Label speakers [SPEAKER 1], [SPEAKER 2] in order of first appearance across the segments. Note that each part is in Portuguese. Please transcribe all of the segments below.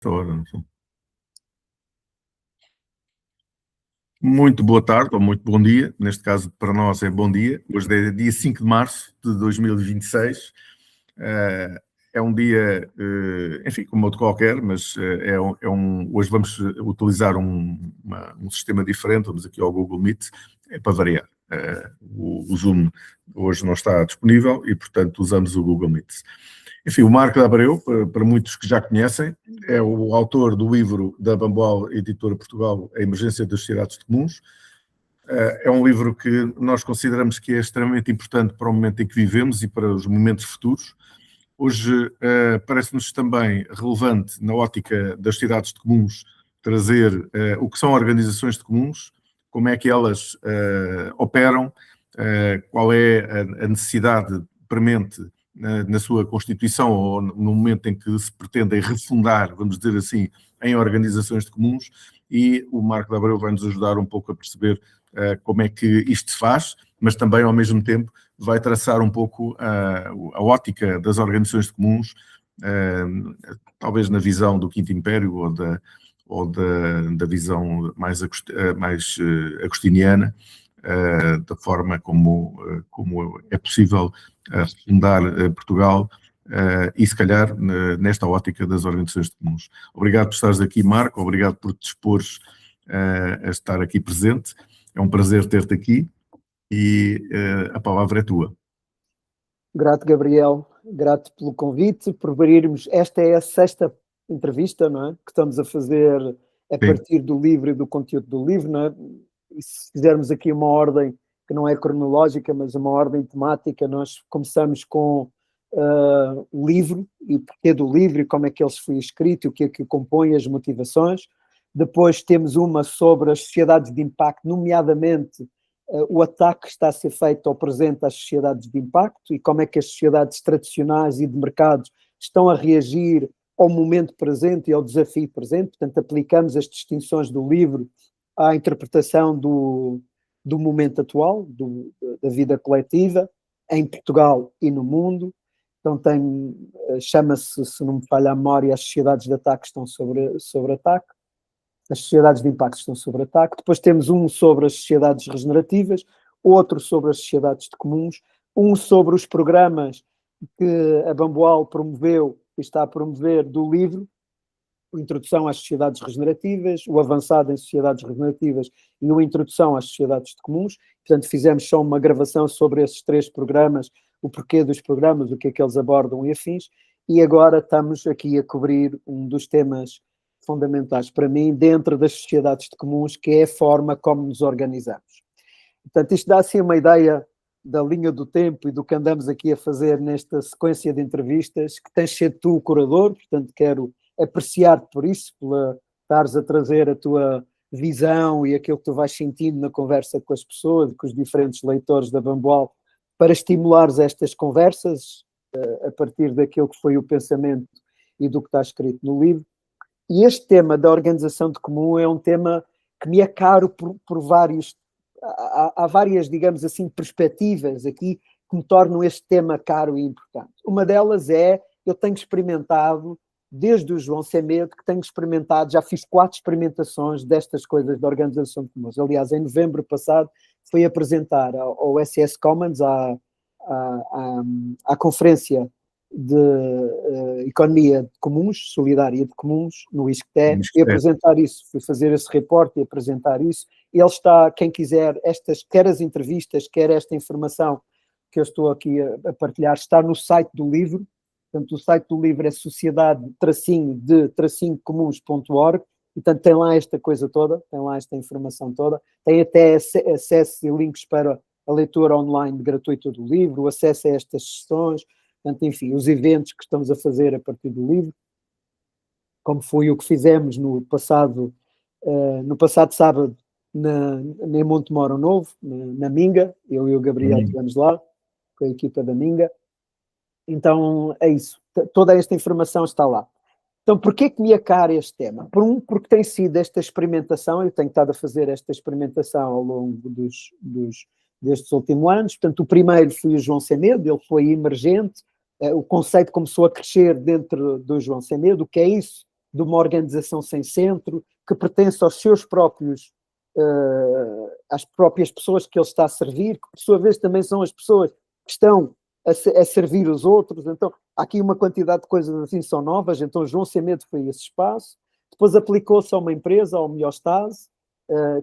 [SPEAKER 1] Ora, não sei. Muito boa tarde ou muito bom dia, neste caso para nós é bom dia. Hoje é dia 5 de março de 2026. É um dia, enfim, como outro qualquer, mas hoje vamos utilizar um sistema diferente. Vamos aqui ao Google Meet, é para variar. O Zoom hoje não está disponível e, portanto, usamos o Google Meet. Enfim, o Marco de Abreu, para muitos que já conhecem, é o autor do livro da Bamboal Editora Portugal, A Emergência das Sociedades Comuns. É um livro que nós consideramos que é extremamente importante para o momento em que vivemos e para os momentos futuros. Hoje parece-nos também relevante, na ótica das sociedades de comuns, trazer o que são organizações de comuns, como é que elas operam, qual é a necessidade premente na sua constituição ou no momento em que se pretendem refundar, vamos dizer assim, em organizações de comuns, e o Marco de Abreu vai nos ajudar um pouco a perceber como é que isto se faz, mas também, ao mesmo tempo, vai traçar um pouco a ótica das organizações de comuns, talvez na visão do Quinto Império ou da visão mais agostiniana, da forma como é possível fundar Portugal e, se calhar, nesta ótica das organizações de comuns. Obrigado por estares aqui, Marco, obrigado por te dispores a estar aqui presente. É um prazer ter-te aqui e a palavra é tua.
[SPEAKER 2] Grato, Gabriel, grato pelo convite, por abrirmos. Esta é a sexta entrevista, não é? Que estamos a fazer a partir do livro e do conteúdo do livro, não é? E se fizermos aqui uma ordem que não é cronológica, mas uma ordem temática, nós começamos com o livro e o porquê do livro e como é que ele foi escrito, o que é que o compõe, as motivações. Depois temos uma sobre as sociedades de impacto, nomeadamente o ataque que está a ser feito ao presente às sociedades de impacto e como é que as sociedades tradicionais e de mercados estão a reagir ao momento presente e ao desafio presente. Portanto, aplicamos as distinções do livro à interpretação do momento atual, da vida coletiva, em Portugal e no mundo. Então chama-se, se não me falha a memória, as sociedades de ataque estão sobre ataque. As sociedades de impacto estão sob ataque. Depois temos um sobre as sociedades regenerativas, outro sobre as sociedades de comuns, um sobre os programas que a Bamboal promoveu e está a promover do livro, a introdução às sociedades regenerativas, o avançado em sociedades regenerativas e a introdução às sociedades de comuns. Portanto, fizemos só uma gravação sobre esses três programas, o porquê dos programas, o que é que eles abordam e afins, e agora estamos aqui a cobrir um dos temas fundamentais para mim dentro das sociedades de comuns, que é a forma como nos organizamos. Portanto, isto dá assim uma ideia da linha do tempo e do que andamos aqui a fazer nesta sequência de entrevistas, que tens sido tu o curador, portanto quero apreciar-te por isso, por estares a trazer a tua visão e aquilo que tu vais sentindo na conversa com as pessoas, com os diferentes leitores da Bamboal, para estimulares estas conversas a partir daquilo que foi o pensamento e do que está escrito no livro. E este tema da organização de comum é um tema que me é caro por vários... Há várias, digamos assim, perspectivas aqui que me tornam este tema caro e importante. Uma delas é, eu tenho experimentado, desde o João Semedo, que tenho experimentado, já fiz 4 experimentações destas coisas da organização de comuns. Aliás, em novembro passado, fui apresentar ao SS Commons, à conferência de economia de comuns, solidária de comuns, no ISCTE, e apresentar isso, fui fazer esse reporte e apresentar isso. Ele está, quem quiser, quer as entrevistas, quer esta informação que eu estou aqui a partilhar, está no site do livro. Portanto, o site do livro é sociedade-de-comuns.org, portanto tem lá esta coisa toda, tem lá esta informação toda, tem até acesso e links para a leitura online gratuita do livro, o acesso a estas sessões, portanto, enfim, os eventos que estamos a fazer a partir do livro, como foi o que fizemos no passado sábado em Montemoro Novo, na Minga, eu e o Gabriel estivemos lá, com a equipa da Minga. Então, é isso. Toda esta informação está lá. Então, porquê que me é caro este tema? Porque tem sido esta experimentação, eu tenho estado a fazer esta experimentação ao longo destes últimos anos. Portanto, o primeiro foi o João Semedo, ele foi emergente, o conceito começou a crescer dentro do João Semedo. O que é isso de uma organização sem centro, que pertence aos seus próprios, às próprias pessoas que ele está a servir, que por sua vez também são as pessoas que estão a servir os outros. Então, há aqui uma quantidade de coisas assim que são novas. Então, João Sem Medo foi esse espaço. Depois aplicou-se a uma empresa, a Homeostase,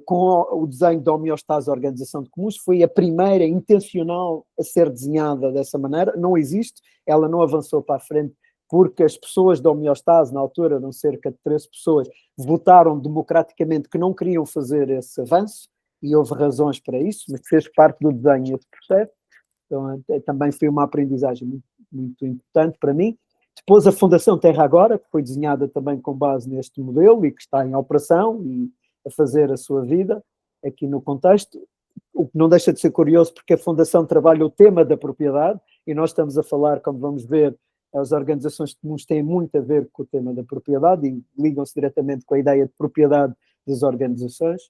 [SPEAKER 2] com o desenho da Homeostase Organização de Comuns. Foi a primeira intencional a ser desenhada dessa maneira. Não existe, ela não avançou para a frente, porque as pessoas da Homeostase, na altura, eram cerca de 13 pessoas, votaram democraticamente que não queriam fazer esse avanço, e houve razões para isso, mas fez parte do desenho esse processo. Então, também foi uma aprendizagem muito, muito importante para mim. Depois a Fundação Terra Agora, que foi desenhada também com base neste modelo e que está em operação e a fazer a sua vida aqui no contexto, o que não deixa de ser curioso, porque a Fundação trabalha o tema da propriedade, e nós estamos a falar, como vamos ver, as organizações comuns têm muito a ver com o tema da propriedade e ligam-se diretamente com a ideia de propriedade das organizações.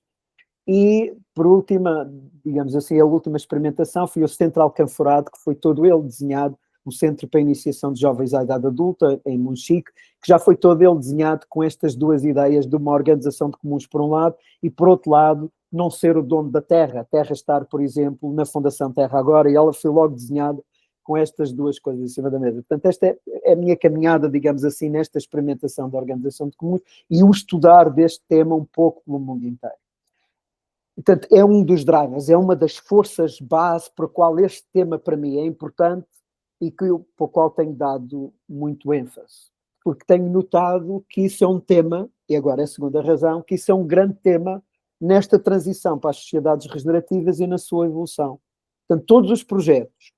[SPEAKER 2] E, por última, digamos assim, a última experimentação foi o Centro Alcanforado, que foi todo ele desenhado, um centro para a iniciação de jovens à idade adulta, em Monchique, que já foi todo ele desenhado com estas duas ideias de uma organização de comuns por um lado e, por outro lado, não ser o dono da terra. A terra estar, por exemplo, na Fundação Terra Agora, e ela foi logo desenhada com estas duas coisas em cima da mesa. Portanto, esta é a minha caminhada, digamos assim, nesta experimentação da organização de comuns e o estudar deste tema um pouco pelo mundo inteiro. Portanto, é um dos drivers, é uma das forças base para a qual este tema para mim é importante e para o qual tenho dado muito ênfase. Porque tenho notado que isso é um tema, e agora é a segunda razão, que isso é um grande tema nesta transição para as sociedades regenerativas e na sua evolução. Portanto, todos os projetos,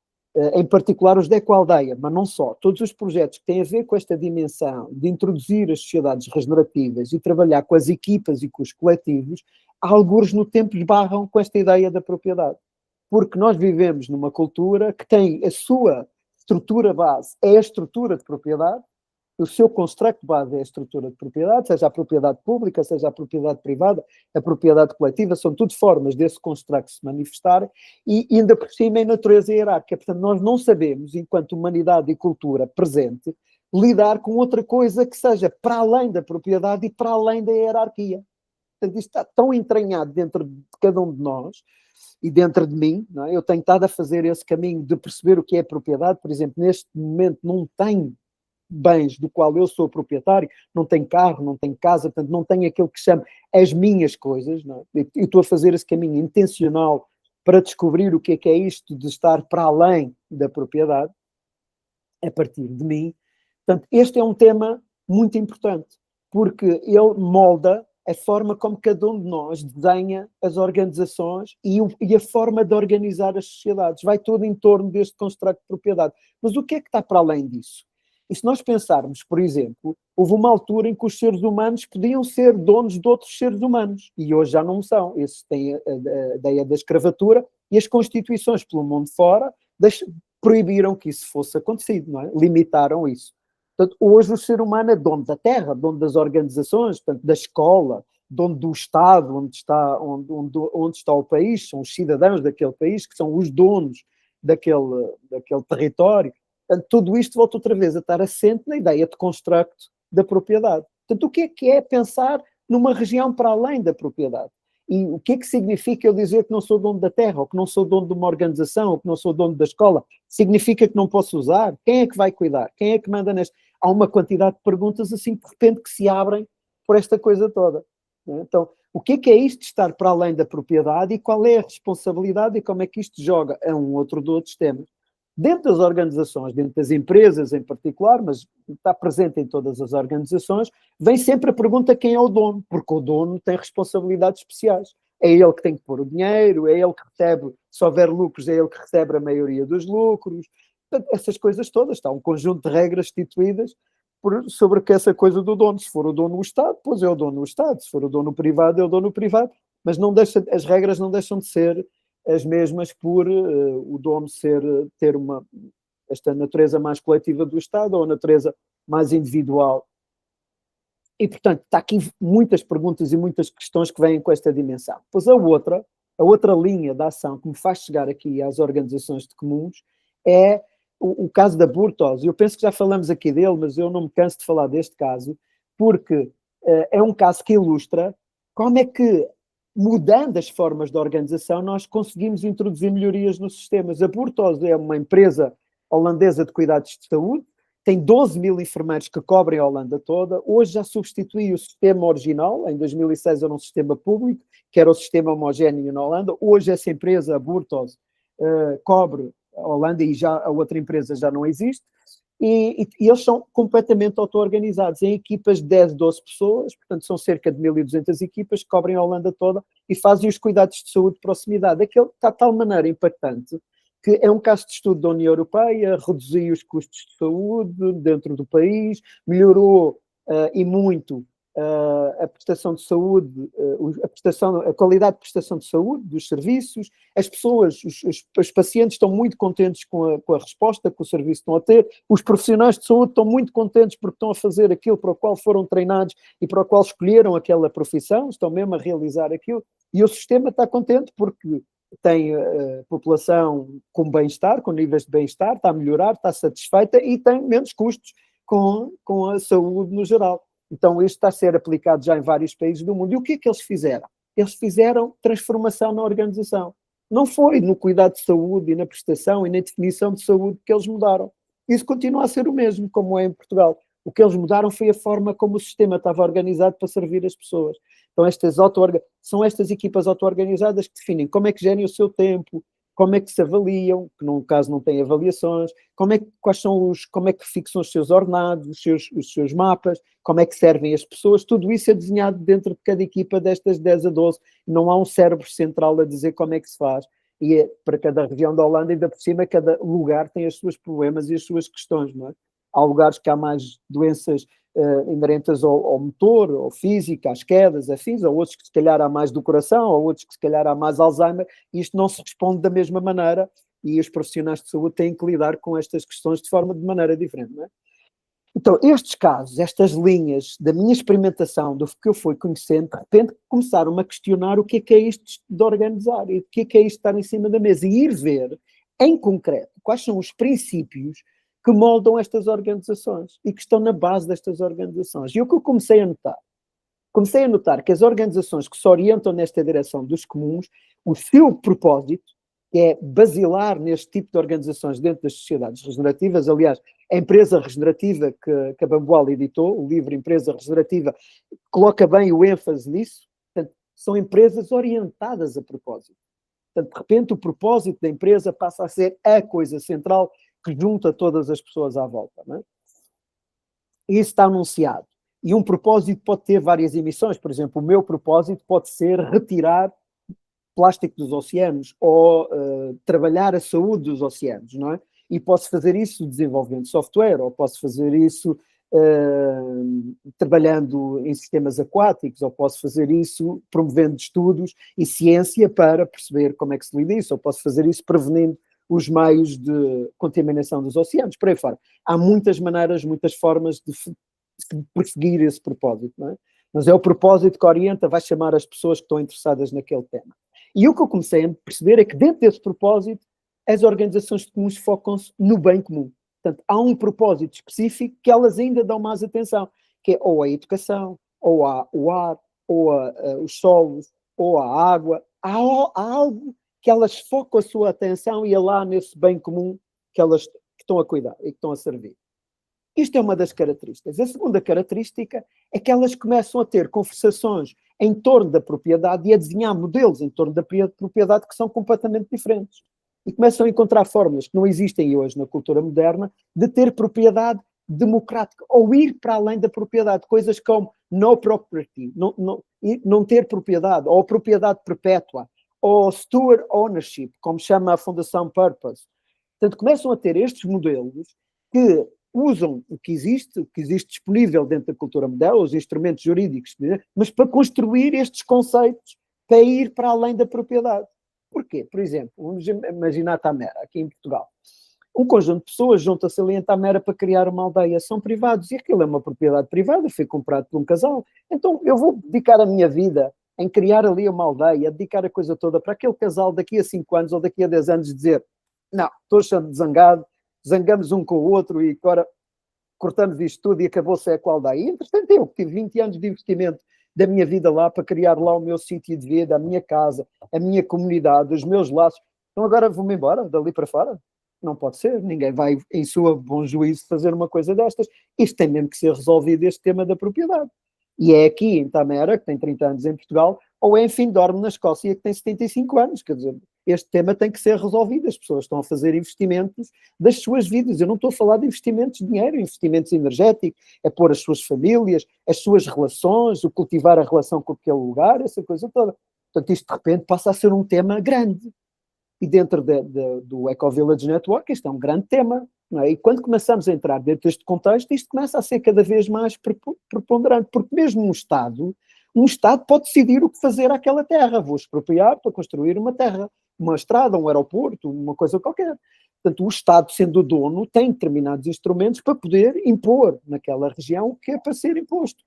[SPEAKER 2] em particular os da Ecoaldeia, mas não só, todos os projetos que têm a ver com esta dimensão de introduzir as sociedades regenerativas e trabalhar com as equipas e com os coletivos, alguns no tempo esbarram com esta ideia da propriedade. Porque nós vivemos numa cultura que tem a sua estrutura base, é a estrutura de propriedade, o seu construto base é a estrutura de propriedade, seja a propriedade pública, seja a propriedade privada, a propriedade coletiva, são tudo formas desse construto se manifestar e ainda por cima em natureza hierárquica. Portanto, nós não sabemos, enquanto humanidade e cultura presente, lidar com outra coisa que seja para além da propriedade e para além da hierarquia. Portanto, isto está tão entranhado dentro de cada um de nós e dentro de mim, não é? Eu tenho estado a fazer esse caminho de perceber o que é propriedade. Por exemplo, neste momento não tenho bens do qual eu sou proprietário, não tenho carro, não tenho casa, portanto não tenho aquilo que chamo as minhas coisas, não é? E estou a fazer esse caminho intencional para descobrir o que é isto de estar para além da propriedade, a partir de mim. Portanto, este é um tema muito importante, porque ele molda a forma como cada um de nós desenha as organizações e a forma de organizar as sociedades. Vai tudo em torno deste construto de propriedade. Mas o que é que está para além disso? E se nós pensarmos, por exemplo, houve uma altura em que os seres humanos podiam ser donos de outros seres humanos, e hoje já não são. Esses têm a ideia da escravatura, e as constituições pelo mundo fora proibiram que isso fosse acontecido, não é? Limitaram isso. Portanto, hoje o ser humano é dono da terra, dono das organizações, portanto, da escola, dono do Estado, onde está o país, são os cidadãos daquele país, que são os donos daquele território. Portanto, tudo isto volta outra vez a estar assente na ideia de construto da propriedade. Portanto, o que é pensar numa região para além da propriedade? E o que é que significa eu dizer que não sou dono da terra, ou que não sou dono de uma organização, ou que não sou dono da escola? Significa que não posso usar? Quem é que vai cuidar? Quem é que manda neste? Há uma quantidade de perguntas assim, de repente, que se abrem por esta coisa toda. Então, o que é isto de estar para além da propriedade e qual é a responsabilidade e como é que isto joga? É um outro de outros temas. Dentro das organizações, dentro das empresas em particular, mas está presente em todas as organizações, vem sempre a pergunta quem é o dono, porque o dono tem responsabilidades especiais. É ele que tem que pôr o dinheiro, é ele que recebe, se houver lucros, é ele que recebe a maioria dos lucros. Portanto, essas coisas todas, está um conjunto de regras instituídas sobre que essa coisa do dono. Se for o dono o Estado, pois é o dono o Estado. Se for o dono privado, é o dono privado. Mas as regras não deixam de ser as mesmas por o dono ter esta natureza mais coletiva do Estado ou a natureza mais individual. E, portanto, está aqui muitas perguntas e muitas questões que vêm com esta dimensão. Pois a outra linha de ação que me faz chegar aqui às organizações de comuns é o caso da Burtos. Eu penso que já falamos aqui dele, mas eu não me canso de falar deste caso, porque é um caso que ilustra como é que, mudando as formas de organização, nós conseguimos introduzir melhorias nos sistemas. A Burtos é uma empresa holandesa de cuidados de saúde, tem 12 mil enfermeiros que cobrem a Holanda toda. Hoje já substitui o sistema original. Em 2006 era um sistema público, que era o sistema homogéneo na Holanda. Hoje essa empresa, a Burtos, cobre a Holanda e já a outra empresa já não existe. E eles são completamente auto-organizados em equipas de 10, 12 pessoas, portanto são cerca de 1.200 equipas que cobrem a Holanda toda e fazem os cuidados de saúde de proximidade. Aquilo está de tal maneira impactante que é um caso de estudo da União Europeia, reduziu os custos de saúde dentro do país, melhorou e muito a prestação de saúde, a qualidade de prestação de saúde dos serviços. As pessoas, os pacientes estão muito contentes com a resposta que o serviço estão a ter, os profissionais de saúde estão muito contentes porque estão a fazer aquilo para o qual foram treinados e para o qual escolheram aquela profissão, estão mesmo a realizar aquilo, e o sistema está contente porque tem população com bem-estar, com níveis de bem-estar, está a melhorar, está satisfeita e tem menos custos com a saúde no geral. Então isto está a ser aplicado já em vários países do mundo. E o que é que eles fizeram? Eles fizeram transformação na organização. Não foi no cuidado de saúde e na prestação e na definição de saúde que eles mudaram. Isso continua a ser o mesmo, como é em Portugal. O que eles mudaram foi a forma como o sistema estava organizado para servir as pessoas. Então são estas equipas auto-organizadas que definem como é que gerem o seu tempo, como é que se avaliam, que no caso não têm avaliações, como é que fixam os seus ordenados, os seus mapas, como é que servem as pessoas, tudo isso é desenhado dentro de cada equipa destas 10 a 12. Não há um cérebro central a dizer como é que se faz. E para cada região da Holanda, ainda por cima, cada lugar tem os seus problemas e as suas questões, não é? Há lugares que há mais doenças inerentes ao motor, ao físico, às quedas, afins, ou outros que se calhar há mais do coração, ou outros que se calhar há mais Alzheimer, e isto não se responde da mesma maneira, e os profissionais de saúde têm que lidar com estas questões de maneira diferente, não é? Então, estes casos, estas linhas da minha experimentação, do que eu fui conhecendo, de repente começaram-me a questionar o que é isto de organizar, e o que é isto de estar em cima da mesa, e ir ver, em concreto, quais são os princípios que moldam estas organizações e que estão na base destas organizações. E o que eu comecei a notar? Comecei a notar que as organizações que se orientam nesta direção dos comuns, o seu propósito, que é basilar neste tipo de organizações dentro das sociedades regenerativas, aliás, a empresa regenerativa que a Bambual editou, o livro Empresa Regenerativa, coloca bem o ênfase nisso. Portanto, são empresas orientadas a propósito. Portanto, de repente, o propósito da empresa passa a ser a coisa central que junta todas as pessoas à volta, não é? Isso está anunciado. E um propósito pode ter várias emissões. Por exemplo, o meu propósito pode ser retirar plástico dos oceanos ou trabalhar a saúde dos oceanos, não é? E posso fazer isso desenvolvendo software, ou posso fazer isso trabalhando em sistemas aquáticos, ou posso fazer isso promovendo estudos e ciência para perceber como é que se lida isso, ou posso fazer isso prevenindo os meios de contaminação dos oceanos, por aí fora. Há muitas maneiras, muitas formas de perseguir esse propósito, não é? Mas é o propósito que orienta, vai chamar as pessoas que estão interessadas naquele tema. E o que eu comecei a perceber é que dentro desse propósito, as organizações comuns focam-se no bem comum. Portanto, há um propósito específico que elas ainda dão mais atenção, que é ou a educação, ou o ar, ou os solos, ou a água. Há algo que elas focam a sua atenção e é lá nesse bem comum que elas estão a cuidar e que estão a servir. Isto é uma das características. A segunda característica é que elas começam a ter conversações em torno da propriedade e a desenhar modelos em torno da propriedade que são completamente diferentes. E começam a encontrar formas que não existem hoje na cultura moderna de ter propriedade democrática ou ir para além da propriedade. Coisas como no property, não ter propriedade, ou propriedade perpétua, ou steward ownership, como chama a Fundação Purpose. Portanto, começam a ter estes modelos que usam o que existe disponível dentro da cultura moderna, os instrumentos jurídicos, mas para construir estes conceitos para ir para além da propriedade. Porquê? Por exemplo, vamos imaginar a Tamera, aqui em Portugal. Um conjunto de pessoas junta-se ali em Tamera para criar uma aldeia, são privados, e aquilo é uma propriedade privada, foi comprado por um casal. Então eu vou dedicar a minha vida em criar ali uma aldeia, dedicar a coisa toda para aquele casal daqui a 5 anos ou daqui a 10 anos dizer, não, estou zangado, zangamos um com o outro e agora cortamos isto tudo e acabou-se a qual daí. Entretanto, eu tive 20 anos de investimento da minha vida lá para criar lá o meu sítio de vida, a minha casa, a minha comunidade, os meus laços. Então agora vou-me embora, dali para fora? Não pode ser, ninguém vai, em sua bom juízo, fazer uma coisa destas. Isto tem mesmo que ser resolvido, este tema da propriedade. E é aqui em Tamera, que tem 30 anos em Portugal, ou é em Findorme, na Escócia, que tem 75 anos. Quer dizer, este tema tem que ser resolvido. As pessoas estão a fazer investimentos das suas vidas. Eu não estou a falar de investimentos de dinheiro, investimentos energéticos, é pôr as suas famílias, as suas relações, o cultivar a relação com aquele lugar, essa coisa toda. Portanto, isto de repente passa a ser um tema grande. E dentro do Eco Village Network, isto é um grande tema. Não é? E quando começamos a entrar dentro deste contexto, isto começa a ser cada vez mais preponderante, porque mesmo um Estado pode decidir o que fazer àquela terra. Vou expropriar para construir uma terra, uma estrada, um aeroporto, uma coisa qualquer. Portanto, o Estado, sendo o dono, tem determinados instrumentos para poder impor naquela região o que é para ser imposto.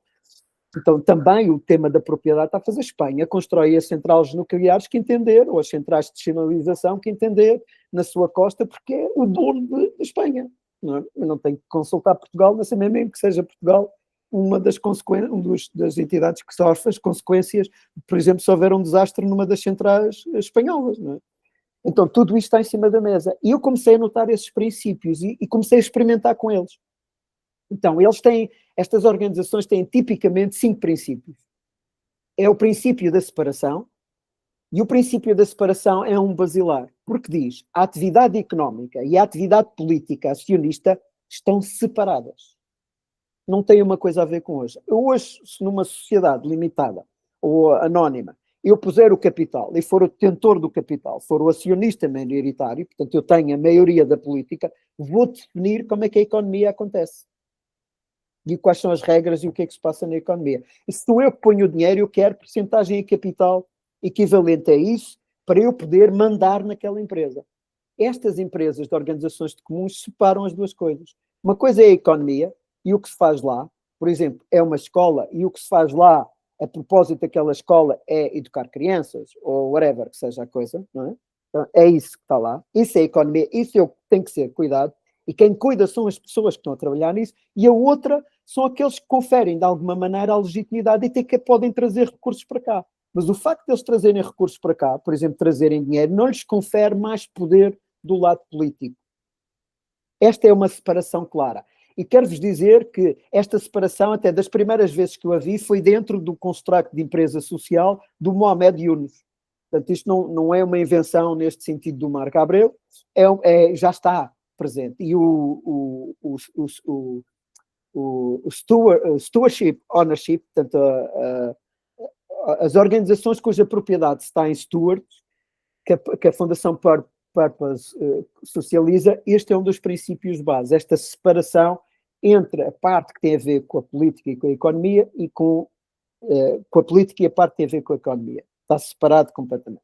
[SPEAKER 2] Então, também o tema da propriedade está a fazer. Espanha constrói as centrais nucleares que entender, ou as centrais de descentralização que entender na sua costa, porque é o dono de Espanha. Não é? Eu não tenho que consultar Portugal, mas também mesmo que seja Portugal uma das consequências, das entidades que sofre as consequências, por exemplo, se houver um desastre numa das centrais espanholas. Não é? Então, tudo isto está em cima da mesa. E eu comecei a notar esses princípios e comecei a experimentar com eles. Então, estas organizações têm tipicamente 5 princípios. É o princípio da separação, e o princípio da separação é um basilar, porque diz, a atividade económica e a atividade política acionista estão separadas. Não tem uma coisa a ver com hoje. Eu hoje, se numa sociedade limitada ou anónima, eu puser o capital e for o detentor do capital, for o acionista maioritário, portanto eu tenho a maioria da política, vou definir como é que a economia acontece. E quais são as regras e o que é que se passa na economia. E se sou eu que ponho o dinheiro, eu quero percentagem em capital equivalente a isso para eu poder mandar naquela empresa. Estas empresas de organizações de comuns separam as duas coisas. Uma coisa é a economia e o que se faz lá. Por exemplo, é uma escola e o que se faz lá, a propósito daquela escola, é educar crianças ou whatever que seja a coisa. Não é? Então, é isso que está lá. Isso é a economia. Isso é o que tem que ser cuidado. E quem cuida são as pessoas que estão a trabalhar nisso, e a outra são aqueles que conferem, de alguma maneira, a legitimidade e que podem trazer recursos para cá. Mas o facto de eles trazerem recursos para cá, por exemplo, trazerem dinheiro, não lhes confere mais poder do lado político. Esta é uma separação clara. E quero-vos dizer que esta separação, até das primeiras vezes que eu a vi, foi dentro do construto de empresa social do Mohamed Yunus. Portanto, isto não é uma invenção neste sentido do Marco Abreu, já está presente. E o stewardship, ownership, portanto, as organizações cuja propriedade está em stewards, que a Fundação Purpose socializa, este é um dos princípios base, esta separação entre a parte que tem a ver com a política e com a economia e com a política e a parte que tem a ver com a economia. Está separado completamente.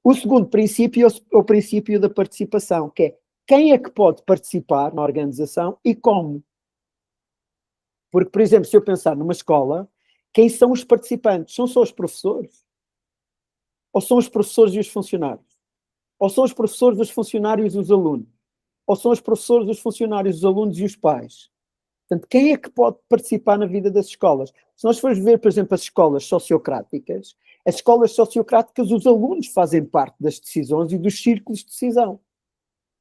[SPEAKER 2] O segundo princípio é o princípio da participação, que é quem é que pode participar na organização e como. Porque, por exemplo, se eu pensar numa escola, quem são os participantes? São só os professores? Ou são os professores e os funcionários? Ou são os professores, os funcionários e os alunos? Ou são os professores, os funcionários, os alunos e os pais? Portanto, quem é que pode participar na vida das escolas? Se nós formos ver, por exemplo, as escolas sociocráticas, os alunos fazem parte das decisões e dos círculos de decisão.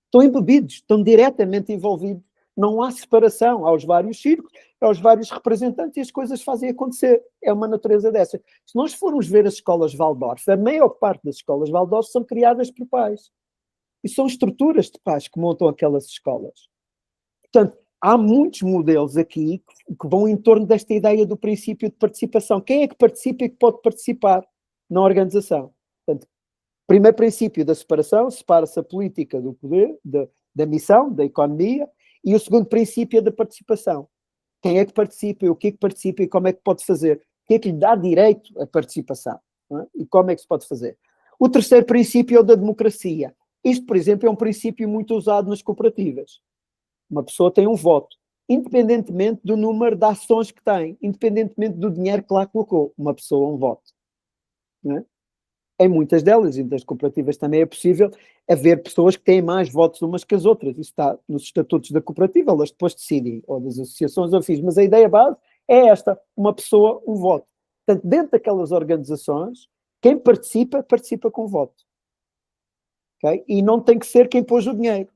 [SPEAKER 2] Estão embebidos, estão diretamente envolvidos. Não há separação, há os vários círculos, há os vários representantes e as coisas fazem acontecer. É uma natureza dessa. Se nós formos ver as escolas Waldorf, a maior parte das escolas Waldorf são criadas por pais. E são estruturas de pais que montam aquelas escolas. Portanto, há muitos modelos aqui que vão em torno desta ideia do princípio de participação. Quem é que participa e que pode participar na organização? Portanto, primeiro princípio da separação, separa-se a política do poder, da missão, da economia, e o segundo princípio é da participação. Quem é que participa, o que é que participa e como é que pode fazer? O que é que lhe dá direito à participação? Não é? E como é que se pode fazer? O terceiro princípio é o da democracia. Isto, por exemplo, é um princípio muito usado nas cooperativas. Uma pessoa tem um voto, independentemente do número de ações que tem, independentemente do dinheiro que lá colocou. Uma pessoa, um voto. Não é? em muitas delas, e das cooperativas também é possível, haver pessoas que têm mais votos umas que as outras. Isso está nos estatutos da cooperativa, elas depois decidem, ou das associações ou afins. Mas a ideia base é esta, uma pessoa, um voto. Portanto, dentro daquelas organizações, quem participa, participa com voto. Okay? E não tem que ser quem pôs o dinheiro.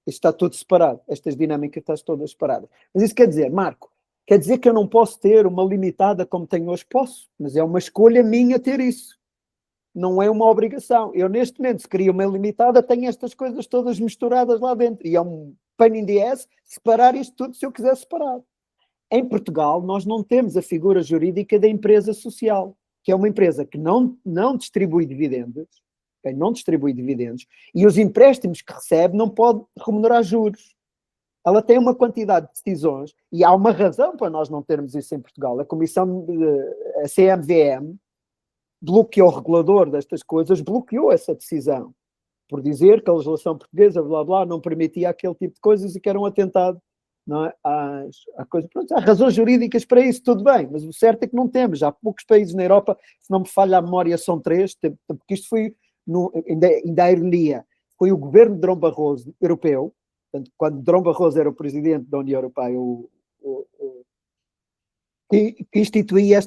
[SPEAKER 2] Isto está tudo separado. Estas dinâmicas estão todas separadas. Mas isso quer dizer, Marco, quer dizer que eu não posso ter uma limitada como tenho hoje? Posso, mas é uma escolha minha ter isso. Não é uma obrigação. Eu, neste momento, se queria uma limitada, tenho estas coisas todas misturadas lá dentro. E é um pain in the ass separar isto tudo se eu quiser separar. Em Portugal, nós não temos a figura jurídica da empresa social, que é uma empresa que não distribui dividendos, okay? Não distribui dividendos, e os empréstimos que recebe não pode remunerar juros. Ela tem uma quantidade de decisões, e há uma razão para nós não termos isso em Portugal. A Comissão, a CMVM, bloqueou o regulador destas coisas, bloqueou essa decisão, por dizer que a legislação portuguesa, blá blá, não permitia aquele tipo de coisas e que era um atentado, não é? Pronto, há razões jurídicas para isso, tudo bem, mas o certo é que não temos. Há poucos países na Europa, se não me falha a memória, são 3, porque isto foi, ainda a ironia, foi o governo de Durão Barroso, europeu, portanto, quando Durão Barroso era o presidente da União Europeia, que instituía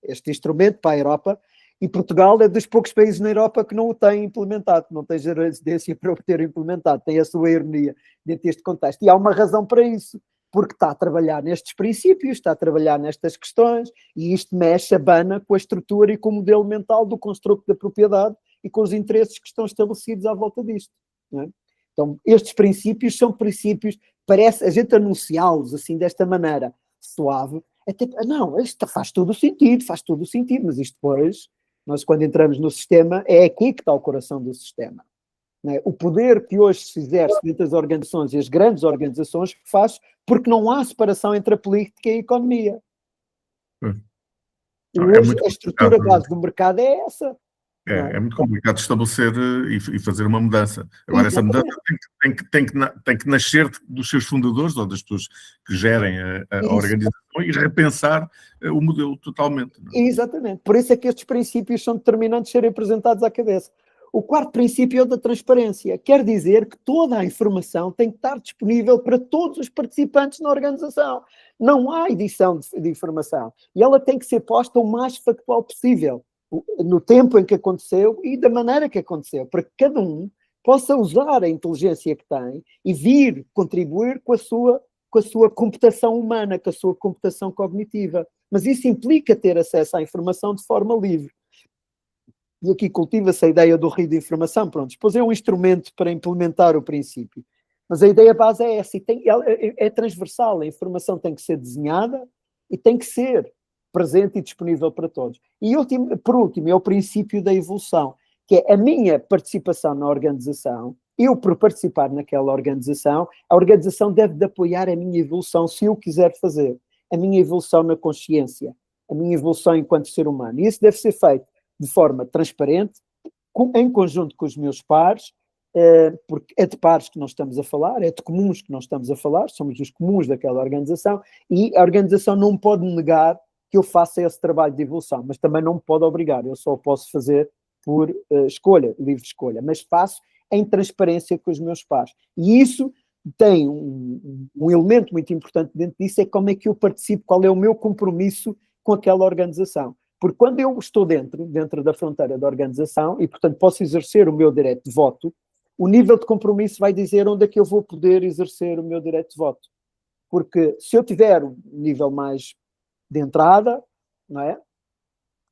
[SPEAKER 2] este instrumento para a Europa, e Portugal é dos poucos países na Europa que não o tem implementado, não tem residência para o ter implementado, tem a sua ironia dentro deste contexto. E há uma razão para isso, porque está a trabalhar nestes princípios, está a trabalhar nestas questões, e isto mexe, abana com a estrutura e com o modelo mental do construto da propriedade e com os interesses que estão estabelecidos à volta disto. Não é? Então, estes princípios são princípios, parece a gente anunciá-los assim desta maneira suave, até, não, isto faz todo o sentido, mas isto depois, nós quando entramos no sistema, é aqui que está o coração do sistema. Não é? O poder que hoje se exerce dentro das organizações e as grandes organizações faz porque não há separação entre a política e a economia. E hoje a estrutura base do mercado é essa.
[SPEAKER 1] É muito complicado estabelecer e fazer uma mudança. Agora, essa mudança tem que nascer dos seus fundadores ou das pessoas que gerem a organização e repensar o modelo totalmente. Não é?
[SPEAKER 2] Exatamente. Por isso é que estes princípios são determinantes serem apresentados à cabeça. O quarto princípio é o da transparência. Quer dizer que toda a informação tem que estar disponível para todos os participantes na organização. Não há edição de informação. E ela tem que ser posta o mais factual possível, no tempo em que aconteceu e da maneira que aconteceu, para que cada um possa usar a inteligência que tem e vir contribuir com a sua computação humana, com a sua computação cognitiva. Mas isso implica ter acesso à informação de forma livre. E aqui cultiva-se a ideia do rio de informação. Pronto, depois é um instrumento para implementar o princípio. Mas a ideia base é essa, é transversal, a informação tem que ser desenhada e tem que ser presente e disponível para todos. E por último, é o princípio da evolução, que é a minha participação na organização, eu por participar naquela organização, a organização deve de apoiar a minha evolução, se eu quiser fazer, a minha evolução na consciência, a minha evolução enquanto ser humano. E isso deve ser feito de forma transparente, em conjunto com os meus pares, porque é de pares que nós estamos a falar, é de comuns que nós estamos a falar, somos os comuns daquela organização, e a organização não pode negar que eu faça esse trabalho de evolução, mas também não me pode obrigar, eu só posso fazer por escolha, livre escolha, mas faço em transparência com os meus pares. E isso tem um elemento muito importante dentro disso, é como é que eu participo, qual é o meu compromisso com aquela organização. Porque quando eu estou dentro da fronteira da organização, e portanto posso exercer o meu direito de voto, o nível de compromisso vai dizer onde é que eu vou poder exercer o meu direito de voto. Porque se eu tiver um nível mais de entrada, não é?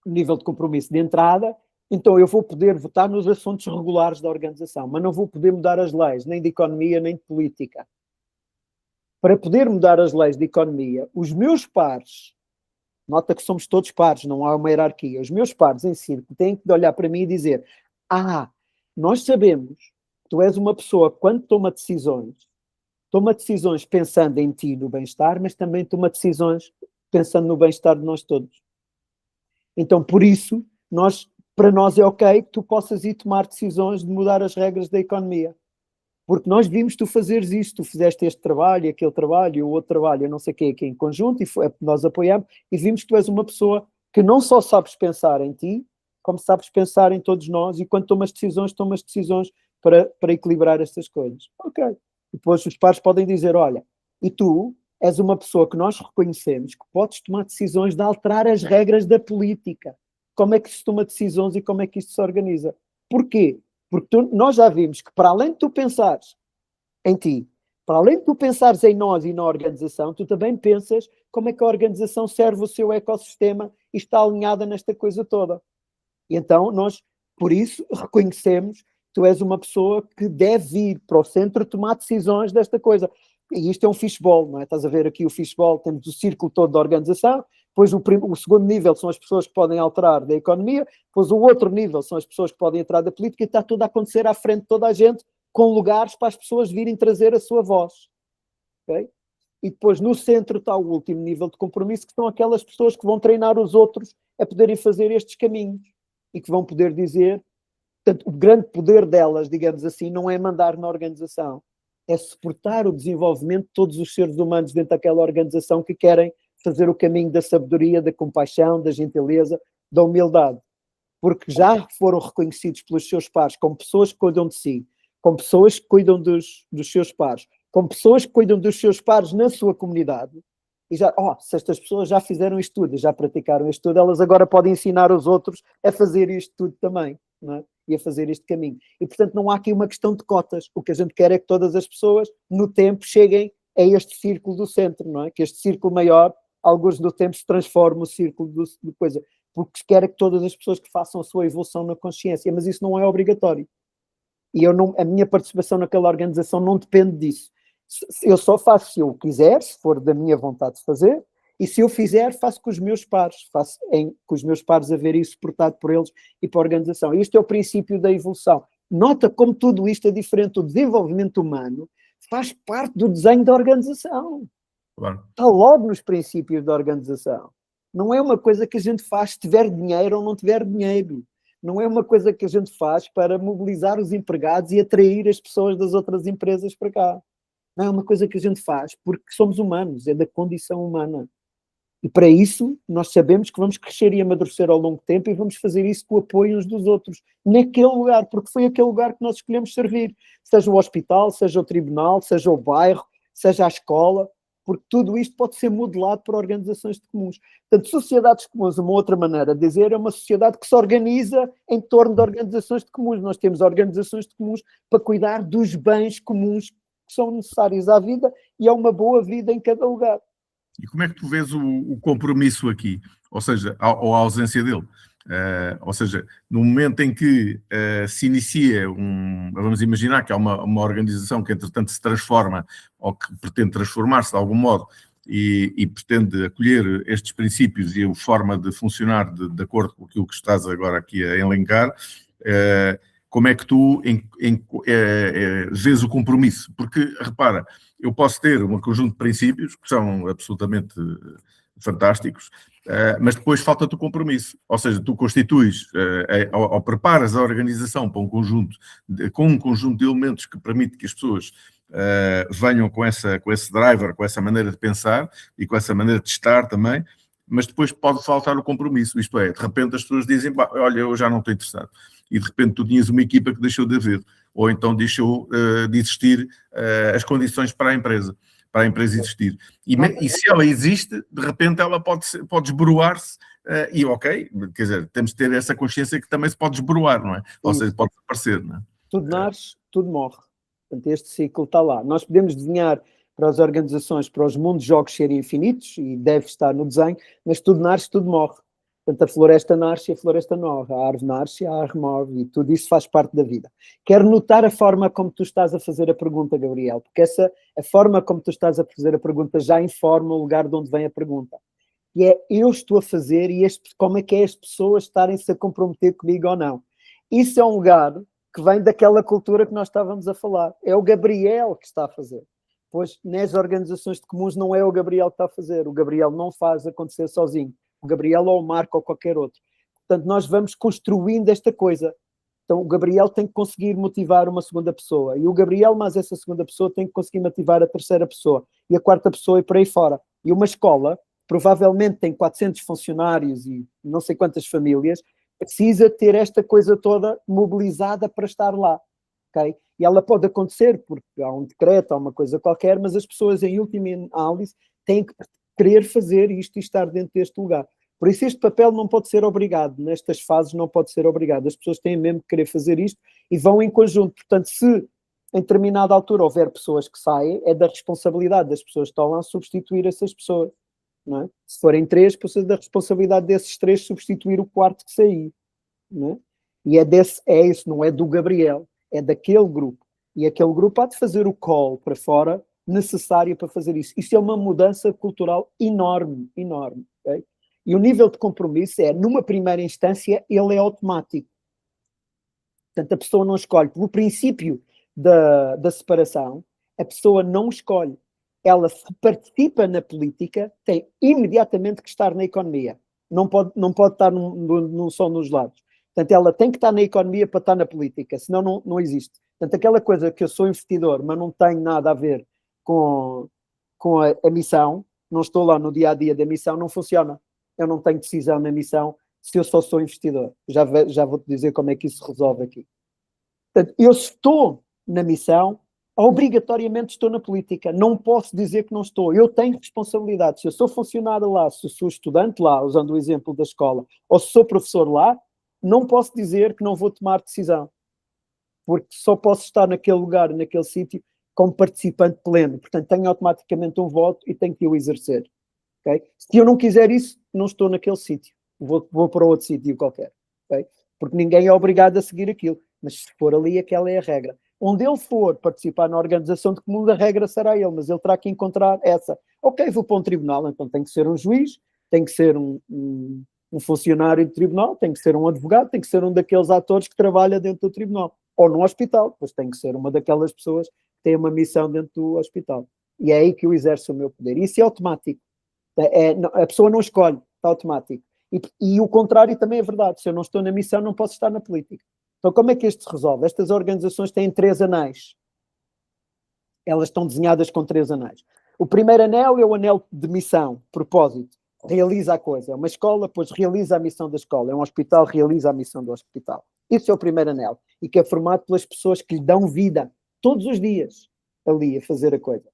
[SPEAKER 2] Nível de compromisso de entrada, então eu vou poder votar nos assuntos regulares da organização, mas não vou poder mudar as leis, nem de economia, nem de política. Para poder mudar as leis de economia, os meus pares, nota que somos todos pares, não há uma hierarquia, os meus pares em círculo têm que olhar para mim e dizer: nós sabemos que tu és uma pessoa que quando toma decisões pensando em ti, no bem-estar, mas também toma decisões pensando no bem-estar de nós todos. Então, por isso, para nós é ok que tu possas ir tomar decisões de mudar as regras da economia. Porque nós vimos tu fazeres isto, tu fizeste este trabalho, aquele trabalho, o outro trabalho, eu não sei o que, aqui em conjunto, e nós apoiamos, e vimos que tu és uma pessoa que não só sabes pensar em ti, como sabes pensar em todos nós, e quando tomas decisões para equilibrar estas coisas. Ok. Depois os pares podem dizer, olha, e tu és uma pessoa que nós reconhecemos que podes tomar decisões de alterar as regras da política. Como é que se toma decisões e como é que isto se organiza? Porquê? Porque nós já vimos que para além de tu pensares em ti, para além de tu pensares em nós e na organização, tu também pensas como é que a organização serve o seu ecossistema e está alinhada nesta coisa toda. E então nós, por isso, reconhecemos que tu és uma pessoa que deve ir para o centro tomar decisões desta coisa. E isto é um fishbowl, não é? Estás a ver aqui o fishbowl, temos o círculo todo da organização, depois o segundo nível são as pessoas que podem alterar da economia, depois o outro nível são as pessoas que podem entrar da política, e está tudo a acontecer à frente de toda a gente, com lugares para as pessoas virem trazer a sua voz. Okay? E depois no centro está o último nível de compromisso, que são aquelas pessoas que vão treinar os outros a poderem fazer estes caminhos e que vão poder dizer, portanto, o grande poder delas, digamos assim, não é mandar na organização, é suportar o desenvolvimento de todos os seres humanos dentro daquela organização que querem fazer o caminho da sabedoria, da compaixão, da gentileza, da humildade. Porque já foram reconhecidos pelos seus pares como pessoas que cuidam de si, como pessoas que cuidam dos seus pares, como pessoas que cuidam dos seus pares na sua comunidade. E já, se estas pessoas já fizeram isto tudo, já praticaram isto tudo, elas agora podem ensinar os outros a fazer isto tudo também, não é? E a fazer este caminho. E, portanto, não há aqui uma questão de cotas. O que a gente quer é que todas as pessoas, no tempo, cheguem a este círculo do centro, não é? Que este círculo maior, alguns do tempo, se transforme o círculo de coisa. Porque se quer é que todas as pessoas que façam a sua evolução na consciência, mas isso não é obrigatório. E a minha participação naquela organização não depende disso. Eu só faço se eu quiser, se for da minha vontade de fazer, e se eu fizer, faço com os meus pares, com os meus pares a ver isso suportado por eles e para a organização. Isto é o princípio da evolução. Nota como tudo isto é diferente. O desenvolvimento humano faz parte do desenho da organização.
[SPEAKER 1] Claro.
[SPEAKER 2] Está logo nos princípios da organização. Não é uma coisa que a gente faz se tiver dinheiro ou não tiver dinheiro. Não é uma coisa que a gente faz para mobilizar os empregados e atrair as pessoas das outras empresas para cá. Não é uma coisa que a gente faz porque somos humanos, é da condição humana. E para isso, nós sabemos que vamos crescer e amadurecer ao longo do tempo e vamos fazer isso com o apoio uns dos outros, naquele lugar, porque foi aquele lugar que nós escolhemos servir. Seja o hospital, seja o tribunal, seja o bairro, seja a escola, porque tudo isto pode ser modelado por organizações de comuns. Portanto, sociedades comuns, uma outra maneira de dizer, é uma sociedade que se organiza em torno de organizações de comuns. Nós temos organizações de comuns para cuidar dos bens comuns que são necessários à vida e a uma boa vida em cada lugar.
[SPEAKER 1] E como é que tu vês o compromisso aqui? Ou seja, ou a ausência dele? Ou seja, no momento em que se inicia vamos imaginar que há uma organização que entretanto se transforma ou que pretende transformar-se de algum modo e pretende acolher estes princípios e a forma de funcionar de acordo com aquilo que estás agora aqui a elencar, como é que tu vês o compromisso? Porque, repara, eu posso ter um conjunto de princípios que são absolutamente fantásticos, mas depois falta-te o compromisso. Ou seja, tu constituis ou preparas a organização para com um conjunto de elementos que permite que as pessoas venham com esse driver, com essa maneira de pensar e com essa maneira de estar também, mas depois pode faltar o compromisso. Isto é, de repente as pessoas dizem, olha, eu já não estou interessado. E de repente tu tinhas uma equipa que deixou de haver, ou então deixou de existir as condições para a empresa existir. E se ela existe, de repente ela pode desboroar-se, e ok, quer dizer, temos de ter essa consciência que também se pode desboroar, não é? Ou seja, pode desaparecer, não é?
[SPEAKER 2] Tudo nasce, tudo morre. Portanto, este ciclo está lá. Nós podemos desenhar para as organizações, para os mundos de jogos serem infinitos, e deve estar no desenho, mas tudo nasce, tudo morre. Portanto, a floresta nasce e a floresta morre, a árvore nasce e a árvore morre, e tudo isso faz parte da vida. Quero notar a forma como tu estás a fazer a pergunta, Gabriel, porque a forma como tu estás a fazer a pergunta já informa o lugar de onde vem a pergunta. E é, eu estou a fazer, e como é que é as pessoas estarem-se a comprometer comigo ou não. Isso é um lugar que vem daquela cultura que nós estávamos a falar. É o Gabriel que está a fazer. Pois nas organizações de comuns não é o Gabriel que está a fazer. O Gabriel não faz acontecer sozinho. O Gabriel ou o Marco ou qualquer outro. Portanto, nós vamos construindo esta coisa. Então, o Gabriel tem que conseguir motivar uma segunda pessoa. E o Gabriel, mais essa segunda pessoa, tem que conseguir motivar a terceira pessoa. E a quarta pessoa e por aí fora. E uma escola provavelmente tem 400 funcionários e não sei quantas famílias, precisa ter esta coisa toda mobilizada para estar lá, ok? E ela pode acontecer porque há um decreto, há uma coisa qualquer, mas as pessoas, em última análise, têm que querer fazer isto e estar dentro deste lugar. Por isso este papel não pode ser obrigado, nestas fases não pode ser obrigado. As pessoas têm mesmo que querer fazer isto e vão em conjunto. Portanto, se em determinada altura houver pessoas que saem, é da responsabilidade das pessoas que estão lá substituir essas pessoas. Não é? Se forem 3, precisa da responsabilidade desses 3 substituir o quarto que saiu. Não é? E é isso, não é do Gabriel, é daquele grupo. E aquele grupo há de fazer o call para fora necessário para fazer isso. Isso é uma mudança cultural enorme, enorme. Okay? E o nível de compromisso numa primeira instância, ele é automático. Portanto, a pessoa não escolhe. Pelo princípio da separação, a pessoa não escolhe. Ela, se participa na política, tem imediatamente que estar na economia. Não pode estar só nos lados. Portanto, ela tem que estar na economia para estar na política, senão não existe. Portanto, aquela coisa que eu sou investidor, mas não tenho nada a ver com a missão, não estou lá no dia-a-dia da missão, não funciona. Eu não tenho decisão na missão se eu só sou investidor. Já vou-te dizer como é que isso se resolve aqui. Portanto, eu estou na missão, obrigatoriamente estou na política. Não posso dizer que não estou. Eu tenho responsabilidade. Se eu sou funcionário lá, se eu sou estudante lá, usando o exemplo da escola, ou se sou professor lá, não posso dizer que não vou tomar decisão. Porque só posso estar naquele lugar, naquele sítio, como participante pleno. Portanto, tenho automaticamente um voto e tenho que o exercer. Okay? Se eu não quiser isso, não estou naquele sítio. Vou para outro sítio qualquer. Okay? Porque ninguém é obrigado a seguir aquilo. Mas se for ali, aquela é a regra. Onde ele for participar na organização de comum, a regra será ele, mas ele terá que encontrar essa. Ok, vou para um tribunal, então tem que ser um juiz, tem que ser um funcionário de tribunal, tem que ser um advogado, tem que ser um daqueles atores que trabalha dentro do tribunal. Ou no hospital, pois tem que ser uma daquelas pessoas que tem uma missão dentro do hospital. E é aí que eu exerço o meu poder. Isso é automático. A pessoa não escolhe, está automático. E o contrário também é verdade. Se eu não estou na missão, não posso estar na política. Então, como é que isto se resolve? Estas organizações têm 3 anéis. Elas estão desenhadas com 3 anéis. O primeiro anel é o anel de missão, propósito. Realiza a coisa. É uma escola, pois realiza a missão da escola. É um hospital, realiza a missão do hospital. Isso é o primeiro anel. E que é formado pelas pessoas que lhe dão vida, todos os dias, ali, a fazer a coisa.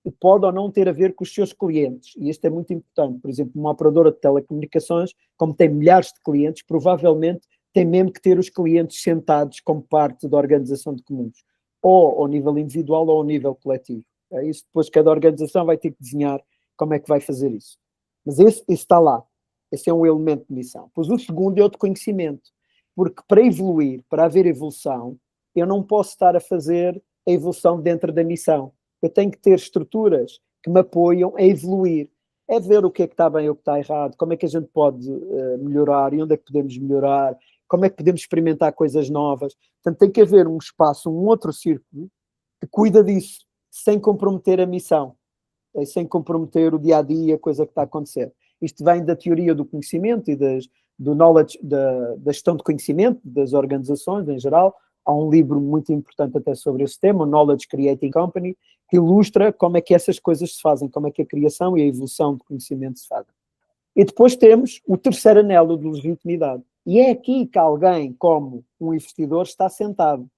[SPEAKER 2] E pode ou não ter a ver com os seus clientes. E isto é muito importante. Por exemplo, uma operadora de telecomunicações, como tem milhares de clientes, provavelmente tem mesmo que ter os clientes sentados como parte da organização de comuns. Ou ao nível individual ou ao nível coletivo. É isso, depois cada organização vai ter que desenhar como é que vai fazer isso. Mas esse está lá. Esse é um elemento de missão. Pois o segundo é o de conhecimento. Porque para evoluir, para haver evolução, eu não posso estar a fazer a evolução dentro da missão. Eu tenho que ter estruturas que me apoiam a evoluir. É ver o que é que está bem e o que está errado, como é que a gente pode melhorar e onde é que podemos melhorar, como é que podemos experimentar coisas novas. Portanto, tem que haver um espaço, um outro círculo que cuida disso, sem comprometer a missão, sem comprometer o dia-a-dia, a coisa que está a acontecer. Isto vem da teoria do conhecimento e do knowledge, da gestão de conhecimento das organizações em geral. Há um livro muito importante até sobre esse tema, o Knowledge Creating Company, que ilustra como é que essas coisas se fazem, como é que a criação e a evolução de conhecimento se fazem. E depois temos o terceiro anelo de legitimidade. E é aqui que alguém, como um investidor, está sentado.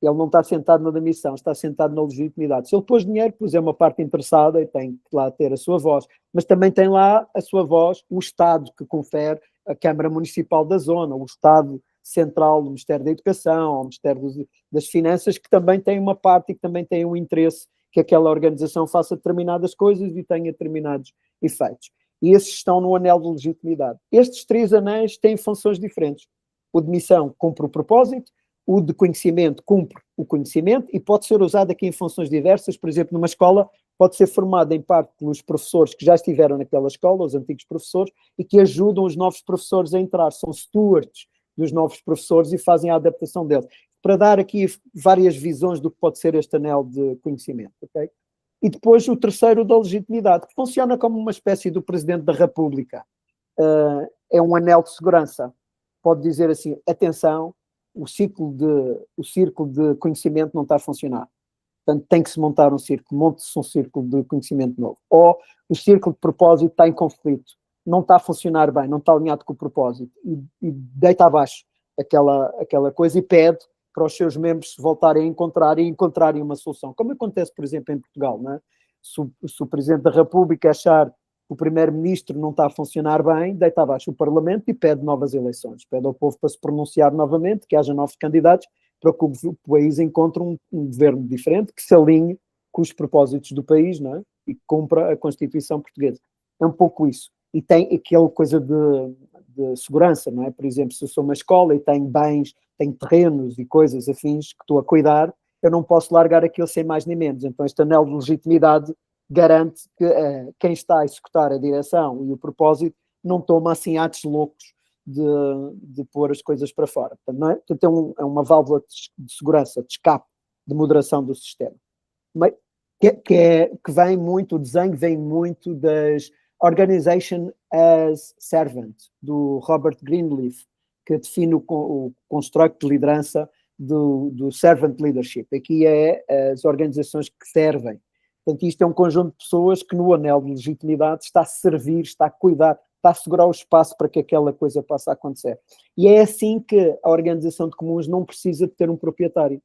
[SPEAKER 2] Ele não está sentado na missão, está sentado na legitimidade. Se ele pôs dinheiro, pois é uma parte interessada e tem que lá ter a sua voz. Mas também tem lá a sua voz o Estado que confere a Câmara Municipal da Zona, o Estado Central do Ministério da Educação, o Ministério das Finanças, que também tem uma parte e que também tem um interesse que aquela organização faça determinadas coisas e tenha determinados efeitos. E esses estão no anel de legitimidade. Estes 3 anéis têm funções diferentes. O de missão cumpre o propósito, o de conhecimento cumpre o conhecimento e pode ser usado aqui em funções diversas. Por exemplo, numa escola pode ser formado em parte pelos professores que já estiveram naquela escola, os antigos professores, e que ajudam os novos professores a entrar. São stewards dos novos professores e fazem a adaptação deles. Para dar aqui várias visões do que pode ser este anel de conhecimento. Okay? E depois o terceiro da legitimidade, que funciona como uma espécie do Presidente da República. É um anel de segurança. Pode dizer assim, atenção, o círculo de conhecimento não está a funcionar. Portanto, tem que se montar um círculo, monte-se um círculo de conhecimento novo. Ou o círculo de propósito está em conflito, não está a funcionar bem, não está alinhado com o propósito, e deita abaixo aquela coisa e pede para os seus membros se voltarem a encontrar e encontrarem uma solução. Como acontece, por exemplo, em Portugal, não é? Se o Presidente da República achar que o Primeiro-Ministro não está a funcionar bem, deita abaixo o Parlamento e pede novas eleições. Pede ao povo para se pronunciar novamente, que haja novos candidatos, para que o país encontre um governo diferente, que se alinhe com os propósitos do país, não é? E que cumpra a Constituição portuguesa. É um pouco isso. E tem aquela coisa de segurança, não é? Por exemplo, se eu sou uma escola e tenho bens, tenho terrenos e coisas afins que estou a cuidar, eu não posso largar aquilo sem mais nem menos. Então este anel de legitimidade garante que quem está a executar a direção e o propósito não toma assim atos loucos de pôr as coisas para fora. Portanto, não é? Portanto, é uma válvula de segurança, de escape, de moderação do sistema. Que vem muito, o desenho vem muito das Organization as Servant, do Robert Greenleaf, que define o construto de liderança do servant leadership. Aqui é as organizações que servem. Portanto, isto é um conjunto de pessoas que no anel de legitimidade está a servir, está a cuidar, está a assegurar o espaço para que aquela coisa possa acontecer. E é assim que a organização de comuns não precisa de ter um proprietário.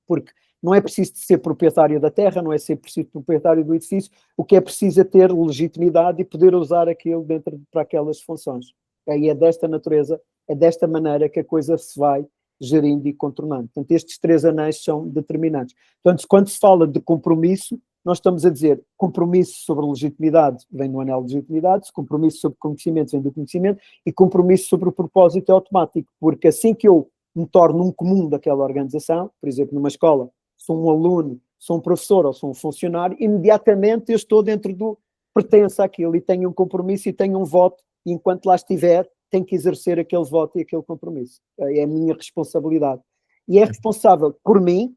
[SPEAKER 2] Porque não é preciso de ser proprietário da terra, não é ser preciso proprietário do edifício, o que é preciso é ter legitimidade e poder usar aquilo para aquelas funções. E é desta natureza, é desta maneira que a coisa se vai gerindo e contornando. Portanto, estes 3 anéis são determinantes. Portanto, quando se fala de compromisso, nós estamos a dizer compromisso sobre legitimidade vem no anel de legitimidade, compromisso sobre conhecimento vem do conhecimento e compromisso sobre o propósito é automático, porque assim que eu me torno um comum daquela organização, por exemplo, numa escola, sou um aluno, sou um professor ou sou um funcionário, imediatamente eu estou dentro do pertenço àquilo e tenho um compromisso e tenho um voto, e enquanto lá estiver, tenho que exercer aquele voto e aquele compromisso. É a minha responsabilidade. E é responsável por mim,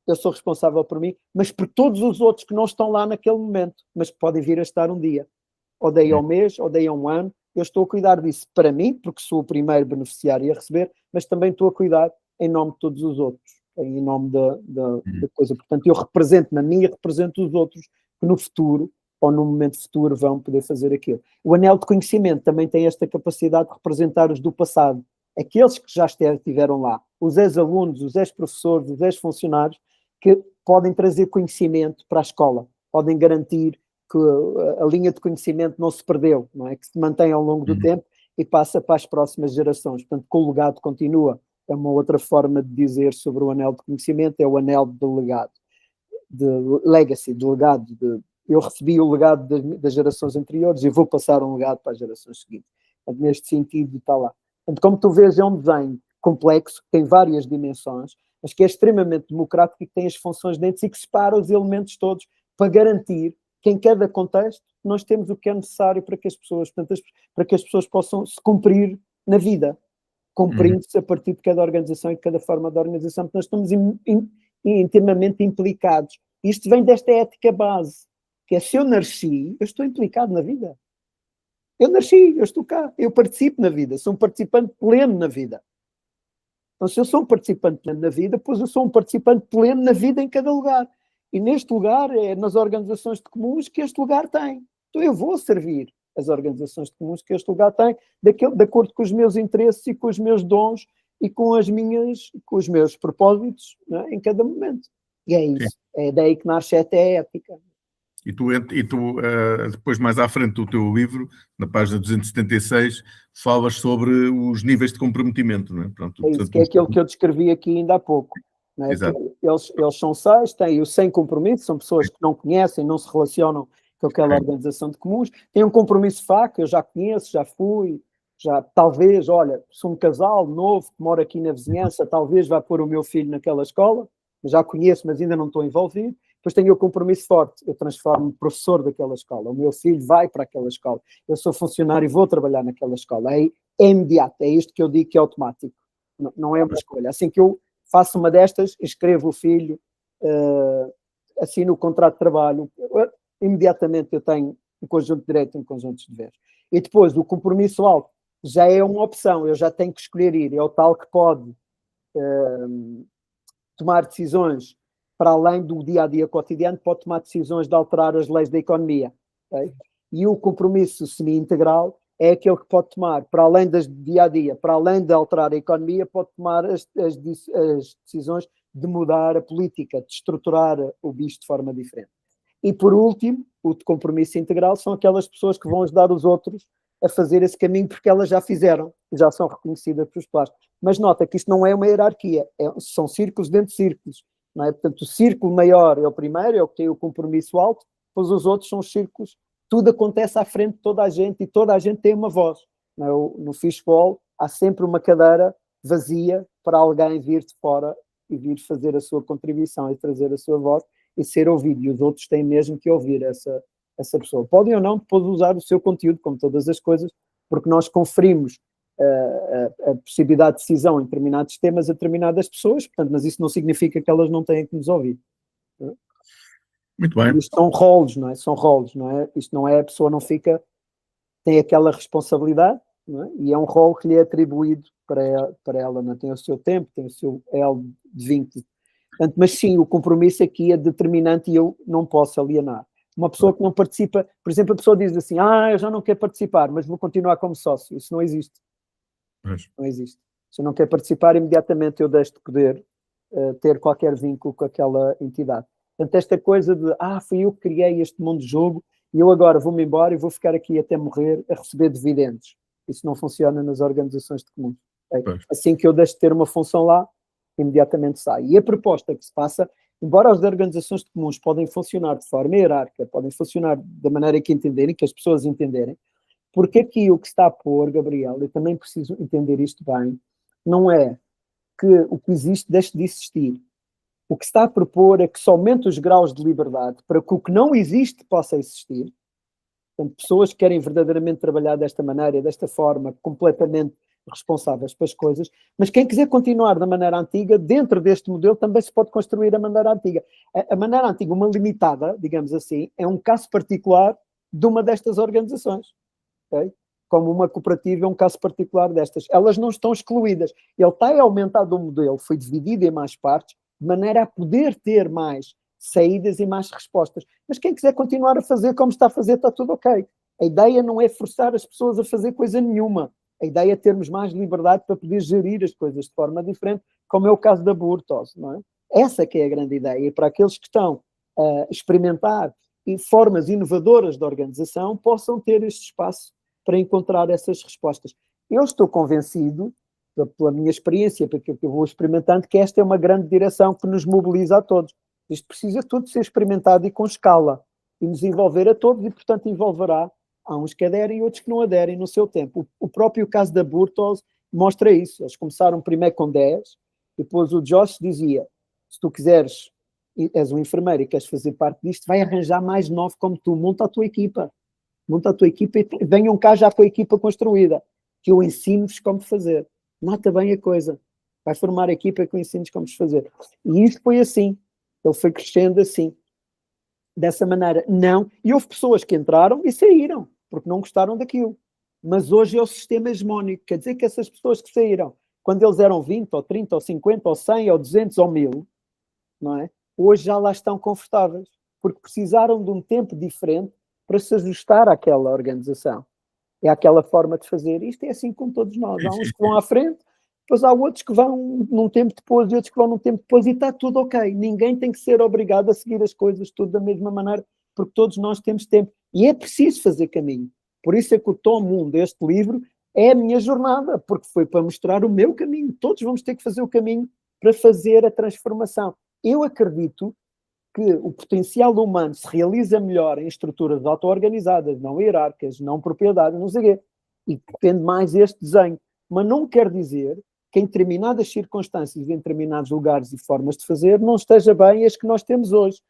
[SPEAKER 2] eu sou responsável por mim, mas por todos os outros que não estão lá naquele momento, mas que podem vir a estar um dia. Ou daí a um mês, ou daí a um ano, eu estou a cuidar disso para mim, porque sou o primeiro beneficiário a receber, mas também estou a cuidar em nome de todos os outros, em nome da coisa. Portanto, eu represento na minha, represento os outros que no futuro, ou no momento futuro, vão poder fazer aquilo. O anel de conhecimento também tem esta capacidade de representar os do passado, aqueles que já estiveram lá, os ex-alunos, os ex-professores, os ex-funcionários, que podem trazer conhecimento para a escola, podem garantir que a linha de conhecimento não se perdeu, não é? Que se mantém ao longo do tempo e passa para as próximas gerações. Portanto, que o legado continua. É uma outra forma de dizer sobre o anel de conhecimento, é o anel de legado, de legacy, de legado. Eu recebi o legado das gerações anteriores e vou passar um legado para as gerações seguintes. Portanto, neste sentido está lá. Portanto, como tu vês, é um desenho complexo, que tem várias dimensões, mas que é extremamente democrático e que tem as funções dentro e que separa os elementos todos para garantir que em cada contexto nós temos o que é necessário para que as pessoas, portanto, para que as pessoas possam se cumprir na vida, cumprindo-se a partir de cada organização e de cada forma de organização, porque nós estamos intimamente implicados. Isto vem desta ética base, que é se eu nasci, eu estou implicado na vida. Eu nasci, eu estou cá, eu participo na vida, sou um participante pleno na vida. Então, se eu sou um participante pleno na vida, pois eu sou um participante pleno na vida em cada lugar. E neste lugar, é nas organizações de comuns que este lugar tem. Então eu vou servir as organizações de comuns que este lugar tem, de acordo com os meus interesses e com os meus dons e com os meus propósitos, não é? Em cada momento. E é isso. Sim. É daí que nasce até a ética.
[SPEAKER 1] E tu depois, mais à frente do teu livro, na página 276, falas sobre os níveis de comprometimento, não é? Pronto,
[SPEAKER 2] é isso, que é aquilo que eu descrevi aqui ainda há pouco. Não é? Eles são 6, têm o sem compromisso, são pessoas que não conhecem, não se relacionam com aquela organização de comuns. Tem um compromisso FAC, eu já conheço, já fui, talvez, olha, sou um casal novo que mora aqui na vizinhança, talvez vá pôr o meu filho naquela escola, já conheço, mas ainda não estou envolvido. Depois tenho o compromisso forte, eu transformo-me professor daquela escola, o meu filho vai para aquela escola, eu sou funcionário e vou trabalhar naquela escola. É imediato, é isto que eu digo que é automático, não é uma escolha. Assim que eu faço uma destas, escrevo o filho, assino o contrato de trabalho, imediatamente eu tenho um conjunto de direitos e um conjunto de deveres. E depois o compromisso alto já é uma opção, eu já tenho que escolher ir, é o tal que pode tomar decisões para além do dia-a-dia cotidiano, pode tomar decisões de alterar as leis da economia. Okay? E o compromisso semi-integral é aquele que pode tomar, para além das dia-a-dia, para além de alterar a economia, pode tomar as decisões de mudar a política, de estruturar o bicho de forma diferente. E, por último, o de compromisso integral são aquelas pessoas que vão ajudar os outros a fazer esse caminho porque elas já fizeram, já são reconhecidas pelos pares. Mas nota que isto não é uma hierarquia, são círculos dentro de círculos. Não é? Portanto, o círculo maior é o primeiro, é o que tem o compromisso alto, depois os outros são os círculos, tudo acontece à frente de toda a gente e toda a gente tem uma voz. Não é? No fishbowl há sempre uma cadeira vazia para alguém vir de fora e vir fazer a sua contribuição e trazer a sua voz e ser ouvido, e os outros têm mesmo que ouvir essa pessoa. Podem ou não depois usar o seu conteúdo, como todas as coisas, porque nós conferimos a possibilidade de decisão em determinados temas a determinadas pessoas, portanto, mas isso não significa que elas não tenham que nos ouvir. Não é?
[SPEAKER 1] Muito bem.
[SPEAKER 2] Isto são roles, não é? São roles, não é? Isto não é, a pessoa não fica, tem aquela responsabilidade, não é? E é um rol que lhe é atribuído para ela, não é? Tem o seu tempo, tem o seu elo de vínculo. Portanto, mas sim, o compromisso aqui é determinante e eu não posso alienar. Uma pessoa que não participa, por exemplo, a pessoa diz assim, eu já não quero participar, mas vou continuar como sócio. Isso não existe. Não existe. Se eu não quer participar, imediatamente eu deixo de poder ter qualquer vínculo com aquela entidade. Portanto, esta coisa de, fui eu que criei este mundo de jogo e eu agora vou-me embora e vou ficar aqui até morrer a receber dividendos. Isso não funciona nas organizações de comuns. Okay? Assim que eu deixo de ter uma função lá, imediatamente sai. E a proposta que se passa, embora as organizações de comuns podem funcionar de forma hierárquica, podem funcionar da maneira que entenderem, que as pessoas entenderem, porque aqui o que está a pôr, Gabriel, eu também preciso entender isto bem, não é que o que existe deixe de existir. O que está a propor é que se aumente os graus de liberdade para que o que não existe possa existir. Portanto, pessoas que querem verdadeiramente trabalhar desta maneira, desta forma, completamente responsáveis pelas coisas, mas quem quiser continuar da maneira antiga, dentro deste modelo também se pode construir a maneira antiga. A maneira antiga, uma limitada, digamos assim, é um caso particular de uma destas organizações. Okay? Como uma cooperativa é um caso particular destas. Elas não estão excluídas. Ele está aumentado o modelo, foi dividido em mais partes, de maneira a poder ter mais saídas e mais respostas. Mas quem quiser continuar a fazer como está a fazer, está tudo ok. A ideia não é forçar as pessoas a fazer coisa nenhuma. A ideia é termos mais liberdade para poder gerir as coisas de forma diferente, como é o caso da Burtos, não é? Essa que é a grande ideia. E para aqueles que estão a experimentar formas inovadoras de organização, possam ter este espaço para encontrar essas respostas. Eu estou convencido, pela minha experiência, porque eu vou experimentando, que esta é uma grande direção que nos mobiliza a todos. Isto precisa tudo ser experimentado e com escala, e nos envolver a todos, e portanto envolverá. Há uns que aderem e outros que não aderem no seu tempo. O próprio caso da Burtos mostra isso. Eles começaram primeiro com 10, depois o Josh dizia, se tu quiseres, és um enfermeiro e queres fazer parte disto, vai arranjar mais 9 como tu, monta a tua equipa e venham cá já com a equipa construída, que eu ensino-vos como fazer. Nota bem a coisa. Vai formar a equipa que eu ensino-vos como fazer. E isto foi assim. Ele foi crescendo assim. Dessa maneira. Não. E houve pessoas que entraram e saíram, porque não gostaram daquilo. Mas hoje é o sistema hegemónico. Quer dizer que essas pessoas que saíram, quando eles eram 20, ou 30, ou 50, ou 100, ou 200, ou 1000, não é? Hoje já lá estão confortáveis, porque precisaram de um tempo diferente para se ajustar àquela organização. É aquela forma de fazer. Isto é assim com todos nós. Há uns que vão à frente, depois há outros que vão num tempo depois e outros que vão num tempo depois e está tudo ok. Ninguém tem que ser obrigado a seguir as coisas tudo da mesma maneira, porque todos nós temos tempo. E é preciso fazer caminho. Por isso é que o Tom 1 deste livro é a minha jornada, porque foi para mostrar o meu caminho. Todos vamos ter que fazer o caminho para fazer a transformação. Eu acredito que o potencial humano se realiza melhor em estruturas auto-organizadas, não hierárquicas, não propriedades, não sei o quê. E depende mais deste desenho. Mas não quer dizer que em determinadas circunstâncias, em determinados lugares e formas de fazer, não esteja bem as que nós temos hoje.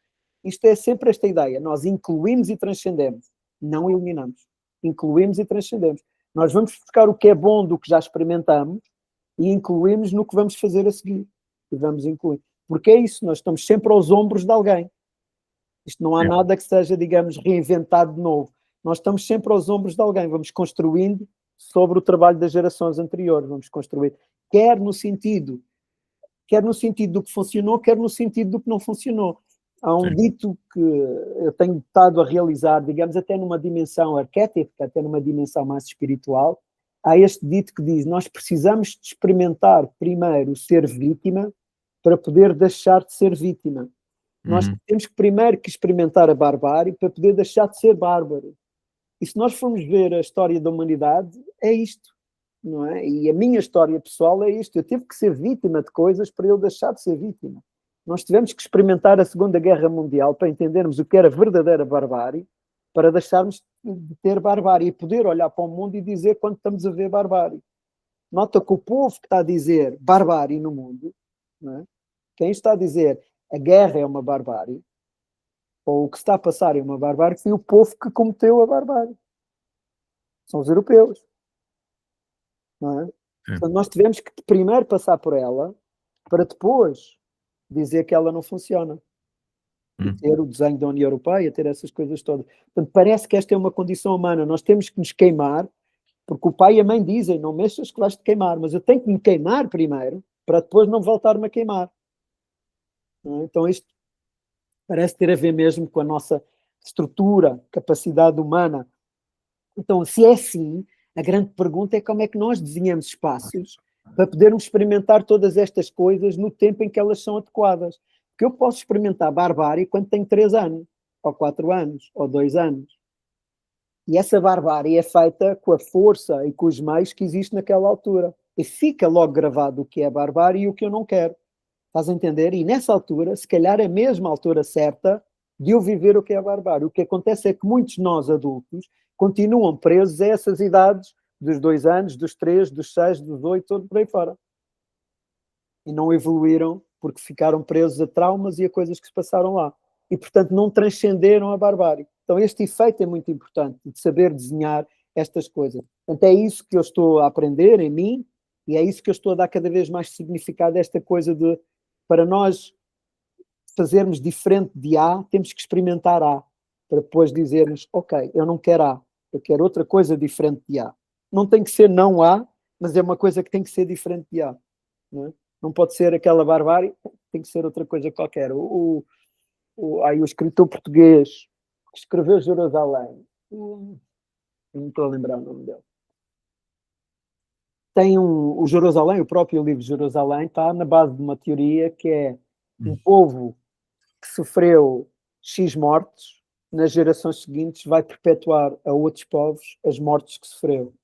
[SPEAKER 2] Isto é sempre esta ideia. Nós incluímos e transcendemos. Não eliminamos. Incluímos e transcendemos. Nós vamos buscar o que é bom do que já experimentamos e incluímos no que vamos fazer a seguir. E vamos incluir. Porque é isso, nós estamos sempre aos ombros de alguém. Isto não há nada que seja, digamos, reinventado de novo. Nós estamos sempre aos ombros de alguém, vamos construindo sobre o trabalho das gerações anteriores, vamos construir, quer no sentido quer no sentido do que funcionou, quer no sentido do que não funcionou. Há um dito que eu tenho estado a realizar, digamos, até numa dimensão arquétipica, até numa dimensão mais espiritual. Há este dito que diz: nós precisamos de experimentar primeiro ser vítima para poder deixar de ser vítima. Nós temos que primeiro que experimentar a barbárie para poder deixar de ser bárbaro. E se nós formos ver a história da humanidade, é isto, não é? E a minha história pessoal é isto. Eu tive que ser vítima de coisas para eu deixar de ser vítima. Nós tivemos que experimentar a Segunda Guerra Mundial para entendermos o que era verdadeira barbárie, para deixarmos de ter barbárie e poder olhar para o mundo e dizer quando estamos a ver barbárie. Nota que o povo que está a dizer barbárie no mundo, não é? Quem está a dizer a guerra é uma barbárie, ou o que está a passar é uma barbárie, foi o povo que cometeu a barbárie. São os europeus. Não é? Portanto, nós tivemos que primeiro passar por ela, para depois dizer que ela não funciona. E ter o desenho da União Europeia, ter essas coisas todas. Portanto, parece que esta é uma condição humana. Nós temos que nos queimar, porque o pai e a mãe dizem, não mexas que vais-te queimar, mas eu tenho que me queimar primeiro, para depois não voltar-me a queimar. Não é? Então isto parece ter a ver mesmo com a nossa estrutura, capacidade humana. Então, se é assim, a grande pergunta é como é que nós desenhamos espaços para podermos experimentar todas estas coisas no tempo em que elas são adequadas. Porque eu posso experimentar barbárie quando tenho 3 anos, ou 4 anos, ou 2 anos. E essa barbárie é feita com a força e com os meios que existe naquela altura. E fica logo gravado o que é barbárie e o que eu não quero. Estás a entender? E nessa altura, se calhar é a mesma altura certa de eu viver o que é a barbárie. O que acontece é que muitos de nós adultos continuam presos a essas idades dos 2 anos, dos 3, dos 6, dos 8, todo por aí fora. E não evoluíram porque ficaram presos a traumas e a coisas que se passaram lá. E, portanto, não transcenderam a barbárie. Então, este efeito é muito importante, de saber desenhar estas coisas. Portanto, é isso que eu estou a aprender em mim e é isso que eu estou a dar cada vez mais significado a esta coisa de, para nós fazermos diferente de A, temos que experimentar A, para depois dizermos, ok, eu não quero A, eu quero outra coisa diferente de A. Não tem que ser não A, mas é uma coisa que tem que ser diferente de A. Não é? Não pode ser aquela barbárie, tem que ser outra coisa qualquer. O escritor português que escreveu Jerusalém, não estou a lembrar o nome dele. Tem o Jerusalém, o próprio livro de Jerusalém, está na base de uma teoria que é um povo que sofreu X mortes, nas gerações seguintes vai perpetuar a outros povos as mortes que sofreu.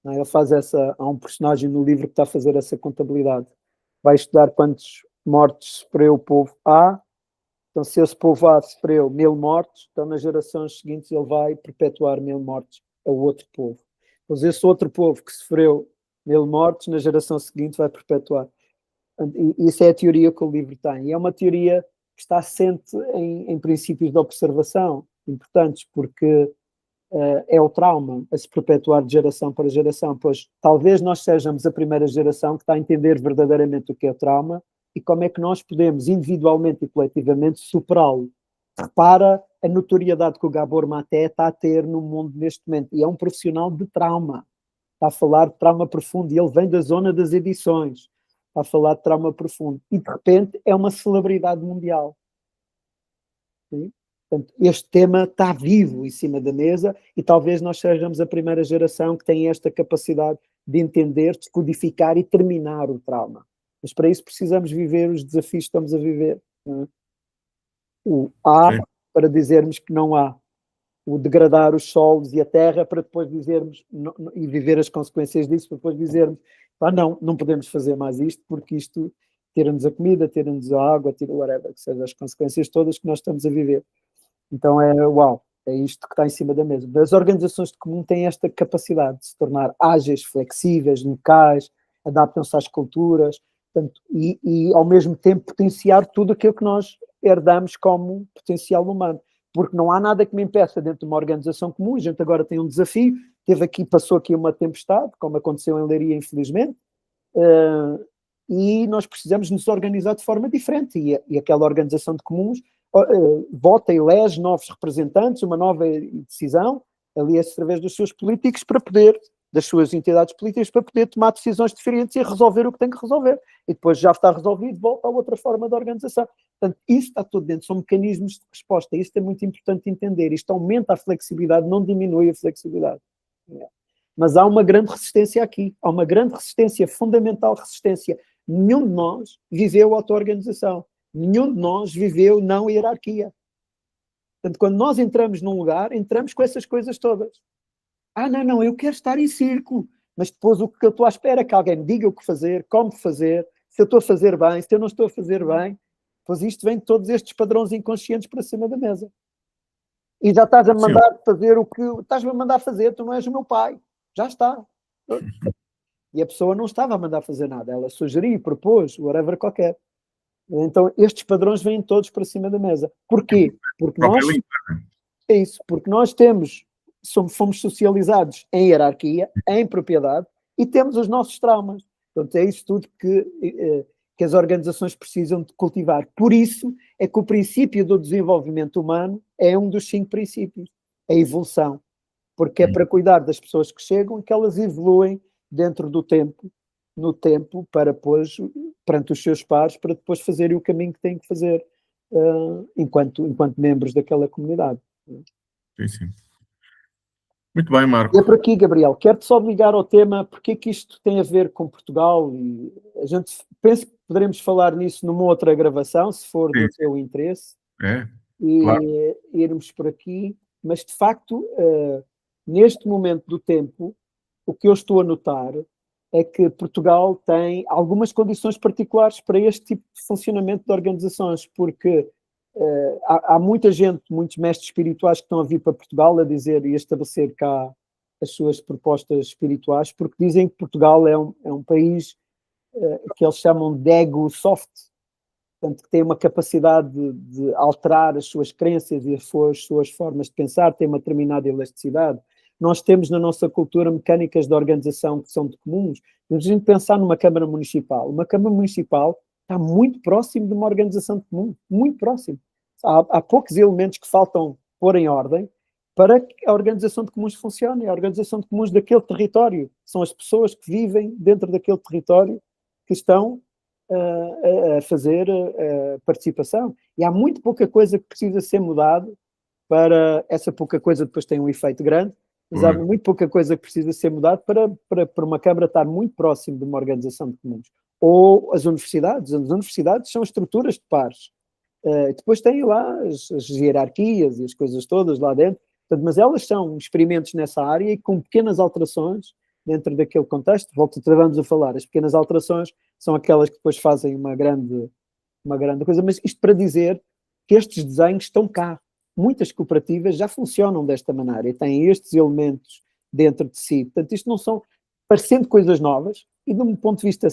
[SPEAKER 2] Ele faz há um personagem no livro que está a fazer essa contabilidade. Vai estudar quantas mortes sofreu o povo A. Então, se esse povo A sofreu 1000 mortes, então nas gerações seguintes ele vai perpetuar 1000 mortes a outro povo. Pois esse outro povo que sofreu 1000 mortes, na geração seguinte vai perpetuar. E isso é a teoria que o livro tem. E é uma teoria que está assente em princípios de observação importantes, porque é o trauma a se perpetuar de geração para geração, pois talvez nós sejamos a primeira geração que está a entender verdadeiramente o que é o trauma e como é que nós podemos individualmente e coletivamente superá-lo. Repara a notoriedade que o Gabor Maté está a ter no mundo neste momento, e é um profissional de trauma, está a falar de trauma profundo, e ele vem da zona das edições, está a falar de trauma profundo, e de repente é uma celebridade mundial. Sim? Portanto, este tema está vivo em cima da mesa e talvez nós sejamos a primeira geração que tem esta capacidade de entender, descodificar e terminar o trauma. Mas para isso precisamos viver os desafios que estamos a viver. Não é? O há para dizermos que não há. O degradar os solos e a terra para depois dizermos, e viver as consequências disso, para depois dizermos, não podemos fazer mais isto porque isto tira-nos a comida, tira-nos a água, tira whatever, que sejam as consequências todas que nós estamos a viver. Então é isto que está em cima da mesa. As organizações de comum têm esta capacidade de se tornar ágeis, flexíveis, locais, adaptam-se às culturas, portanto, e ao mesmo tempo potenciar tudo aquilo que nós herdamos como potencial humano. Porque não há nada que me impeça dentro de uma organização comum. A gente agora tem um desafio, passou aqui uma tempestade, como aconteceu em Leiria, infelizmente, e nós precisamos nos organizar de forma diferente, e aquela organização de comuns vota e elege novos representantes, uma nova decisão, aliás, através dos seus políticos, para poder das suas entidades políticas para poder tomar decisões diferentes e resolver o que tem que resolver. E depois já está resolvido, volta a outra forma de organização. Portanto, isso está tudo dentro, são mecanismos de resposta. Isto é muito importante entender. Isto aumenta a flexibilidade, não diminui a flexibilidade. Mas há uma grande resistência aqui. Há uma grande resistência, fundamental resistência. Nenhum de nós viveu auto-organização. Nenhum de nós viveu não hierarquia. Portanto, quando nós entramos num lugar, entramos com essas coisas todas. Não, eu quero estar em círculo. Mas depois o que eu estou à espera é que alguém me diga o que fazer, como fazer, se eu estou a fazer bem, se eu não estou a fazer bem. Pois isto vem de todos estes padrões inconscientes para cima da mesa. E já estás a mandar fazer o que... Estás-me a mandar fazer, tu não és o meu pai. Já está. E a pessoa não estava a mandar fazer nada. Ela sugeriu, propôs, whatever qualquer. Então estes padrões vêm todos para cima da mesa. Porquê? Porque nós... É isso. Porque nós fomos socializados em hierarquia, em propriedade, e temos os nossos traumas. Portanto, é isso tudo que as organizações precisam de cultivar. Por isso é que o princípio do desenvolvimento humano é um dos 5 princípios, a evolução. Porque é para cuidar das pessoas que chegam, que elas evoluem dentro do tempo, no tempo, para depois, perante os seus pares, para depois fazerem o caminho que têm que fazer enquanto membros daquela comunidade.
[SPEAKER 1] Sim. Muito bem, Marco.
[SPEAKER 2] E é por aqui, Gabriel. Quero-te só ligar ao tema, porque é que isto tem a ver com Portugal, e a gente penso que poderemos falar nisso numa outra gravação, se for do teu interesse,
[SPEAKER 1] claro.
[SPEAKER 2] Irmos por aqui, mas de facto, neste momento do tempo, o que eu estou a notar é que Portugal tem algumas condições particulares para este tipo de funcionamento de organizações, porque há muita gente, muitos mestres espirituais que estão a vir para Portugal a dizer e a estabelecer cá as suas propostas espirituais, porque dizem que Portugal é um país que eles chamam de ego soft, portanto, que tem uma capacidade de alterar as suas crenças e as suas formas de pensar, tem uma determinada elasticidade. Nós temos na nossa cultura mecânicas de organização que são de comuns. Mas a gente pensar numa Câmara Municipal. Uma Câmara Municipal está muito próximo de uma organização de comum, muito próximo. Há poucos elementos que faltam pôr em ordem para que a organização de comuns funcione. A organização de comuns daquele território são as pessoas que vivem dentro daquele território que estão a fazer participação. E há muito pouca coisa que precisa ser mudada para... Essa pouca coisa depois tem um efeito grande, mas há muito pouca coisa que precisa ser mudada para uma Câmara estar muito próximo de uma organização de comuns. Ou as universidades são estruturas de pares. Depois têm lá as hierarquias e as coisas todas lá dentro, portanto, mas elas são experimentos nessa área e com pequenas alterações dentro daquele contexto. Voltamos a falar, as pequenas alterações são aquelas que depois fazem uma grande coisa, mas isto para dizer que estes desenhos estão cá. Muitas cooperativas já funcionam desta maneira e têm estes elementos dentro de si. Portanto, isto não são, parecendo coisas novas, e de um ponto de vista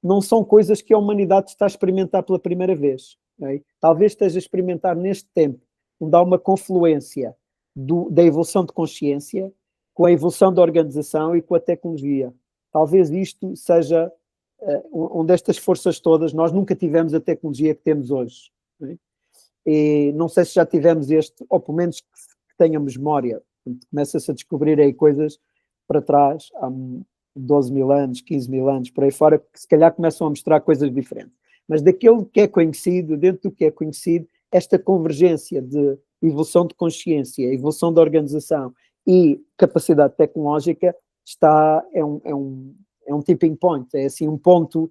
[SPEAKER 2] não são coisas que a humanidade está a experimentar pela primeira vez. Okay? Talvez esteja a experimentar neste tempo, onde há uma confluência da evolução de consciência com a evolução da organização e com a tecnologia. Talvez isto seja onde estas forças todas, nós nunca tivemos a tecnologia que temos hoje. Okay? E não sei se já tivemos ou pelo menos que tenhamos memória. Começa-se a descobrir aí coisas para trás, há 12 mil anos, 15 mil anos, por aí fora, que se calhar começam a mostrar coisas diferentes. Mas daquilo que é conhecido, dentro do que é conhecido, esta convergência de evolução de consciência, evolução da organização e capacidade tecnológica é um tipping point, é assim um ponto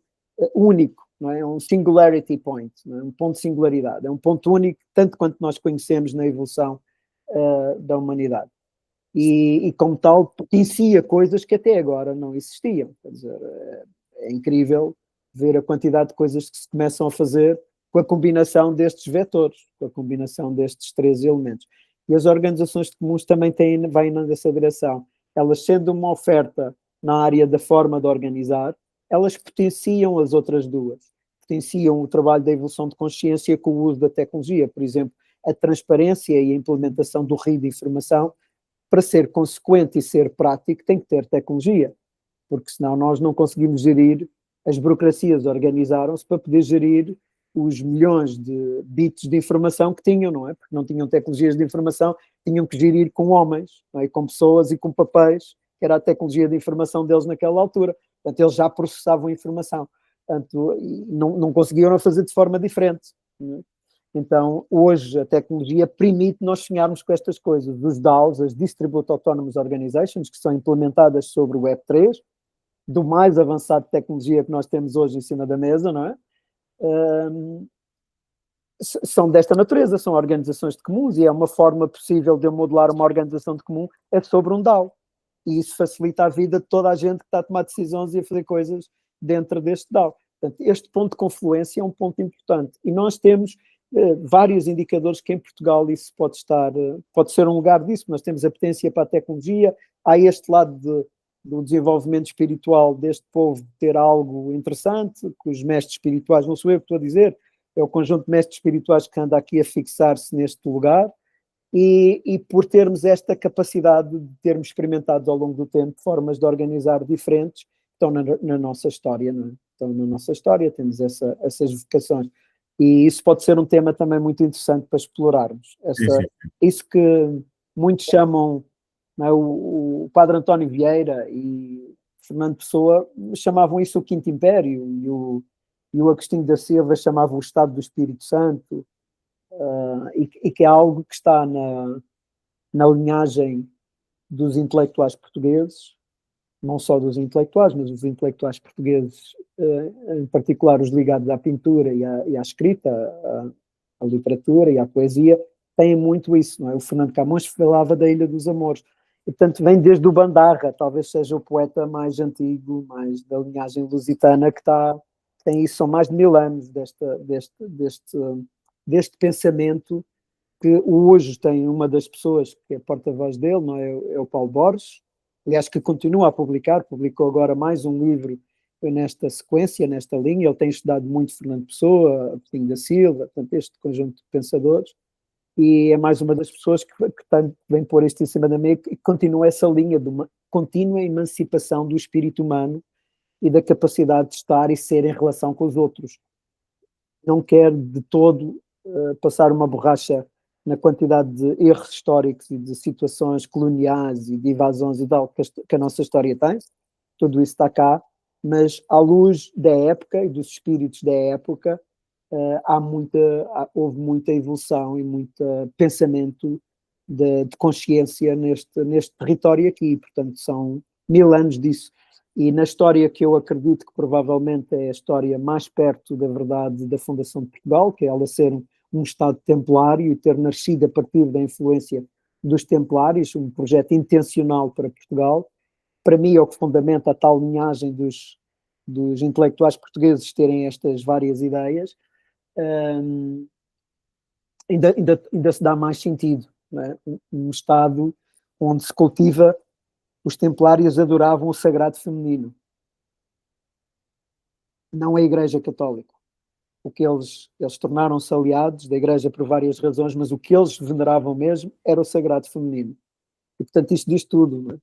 [SPEAKER 2] único, não é? Um singularity point, não é? Um ponto de singularidade, é um ponto único, tanto quanto nós conhecemos na evolução da humanidade. E como tal, potencia coisas que até agora não existiam. Quer dizer, é incrível ver a quantidade de coisas que se começam a fazer com a combinação destes vetores, com a combinação destes 3 elementos. E as organizações de comuns também vêm nessa direção. Elas, sendo uma oferta na área da forma de organizar, elas potenciam as outras duas. Potenciam o trabalho da evolução de consciência com o uso da tecnologia. Por exemplo, a transparência e a implementação do RIO de informação, para ser consequente e ser prático, tem que ter tecnologia, porque senão nós não conseguimos gerir, as burocracias organizaram-se para poder gerir os milhões de bits de informação que tinham, não é? Porque não tinham tecnologias de informação, tinham que gerir com homens, não é? Com pessoas e com papéis que era a tecnologia de informação deles naquela altura. Portanto, eles já processavam informação. Portanto, não conseguiram fazer de forma diferente. Né? Então, hoje, a tecnologia permite nós sonharmos com estas coisas. Os DAOs, as Distributed Autonomous Organizations, que são implementadas sobre o Web3, do mais avançado de tecnologia que nós temos hoje em cima da mesa, não é? São desta natureza, são organizações de comuns, e é uma forma possível de eu modelar uma organização de comum, é sobre um DAO. E isso facilita a vida de toda a gente que está a tomar decisões e a fazer coisas dentro deste DAO. Portanto, este ponto de confluência é um ponto importante. E nós temos vários indicadores que em Portugal isso pode ser um lugar disso. Nós temos a potência para a tecnologia, há este lado do desenvolvimento espiritual deste povo ter algo interessante, que os mestres espirituais, não sou eu que estou a dizer, é o conjunto de mestres espirituais que anda aqui a fixar-se neste lugar, e por termos esta capacidade de termos experimentado ao longo do tempo formas de organizar diferentes, estão na nossa história, não é? Estão na nossa história, temos essas vocações. E isso pode ser um tema também muito interessante para explorarmos. Isso que muitos chamam, não é, o Padre António Vieira e Fernando Pessoa chamavam isso o Quinto Império, e o Agostinho da Silva chamava o Estado do Espírito Santo, e que é algo que está na linhagem dos intelectuais portugueses, não só dos intelectuais, mas os intelectuais portugueses, em particular os ligados à pintura e à escrita, à literatura e à poesia, têm muito isso, não é? O Fernando Camões falava da Ilha dos Amores, e, portanto, vem desde o Bandarra, talvez seja o poeta mais antigo, mais da linhagem lusitana, que tem isso, são mais de 1000 anos deste pensamento, que hoje tem uma das pessoas que é porta-voz dele, não é? É o Paulo Borges, aliás, que continua a publicou agora mais um livro nesta sequência, nesta linha. Ele tem estudado muito Fernando Pessoa, Agostinho da Silva, portanto, este conjunto de pensadores, e é mais uma das pessoas que vem pôr isto em cima da mesa e continua essa linha de uma contínua emancipação do espírito humano e da capacidade de estar e ser em relação com os outros. Não quer de todo passar uma borracha na quantidade de erros históricos e de situações coloniais e de invasões e tal que a nossa história tem. Tudo isso está cá, mas à luz da época e dos espíritos da época, houve muita evolução e muito pensamento de consciência neste território aqui. Portanto, são 1000 anos disso. E na história que eu acredito que provavelmente é a história mais perto da verdade da fundação de Portugal, que é ela ser um Estado templário e ter nascido a partir da influência dos templários, um projeto intencional para Portugal. Para mim é o que fundamenta a tal linhagem dos intelectuais portugueses terem estas várias ideias. Ainda se dá mais sentido, não é? Um Estado onde se cultiva. Os templários adoravam o sagrado feminino, não a Igreja Católica. O que eles tornaram-se aliados da Igreja por várias razões, mas o que eles veneravam mesmo era o sagrado feminino. E, portanto, isto diz tudo. Não é?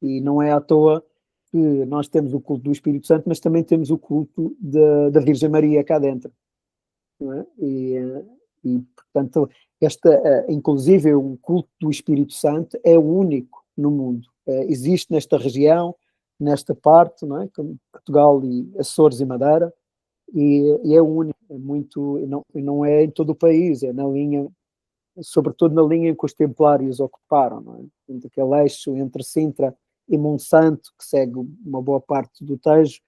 [SPEAKER 2] E não é à toa que nós temos o culto do Espírito Santo, mas também temos o culto da Virgem Maria cá dentro. Não é? E portanto, inclusive o culto do Espírito Santo é o único no mundo. Existe nesta região, nesta parte, não é? Como Portugal e Açores e Madeira, e é único, não é em todo o país, é na linha, sobretudo na linha em que os templários ocuparam, não é? Entre aquele eixo entre Sintra e Monsanto, que segue uma boa parte do Tejo,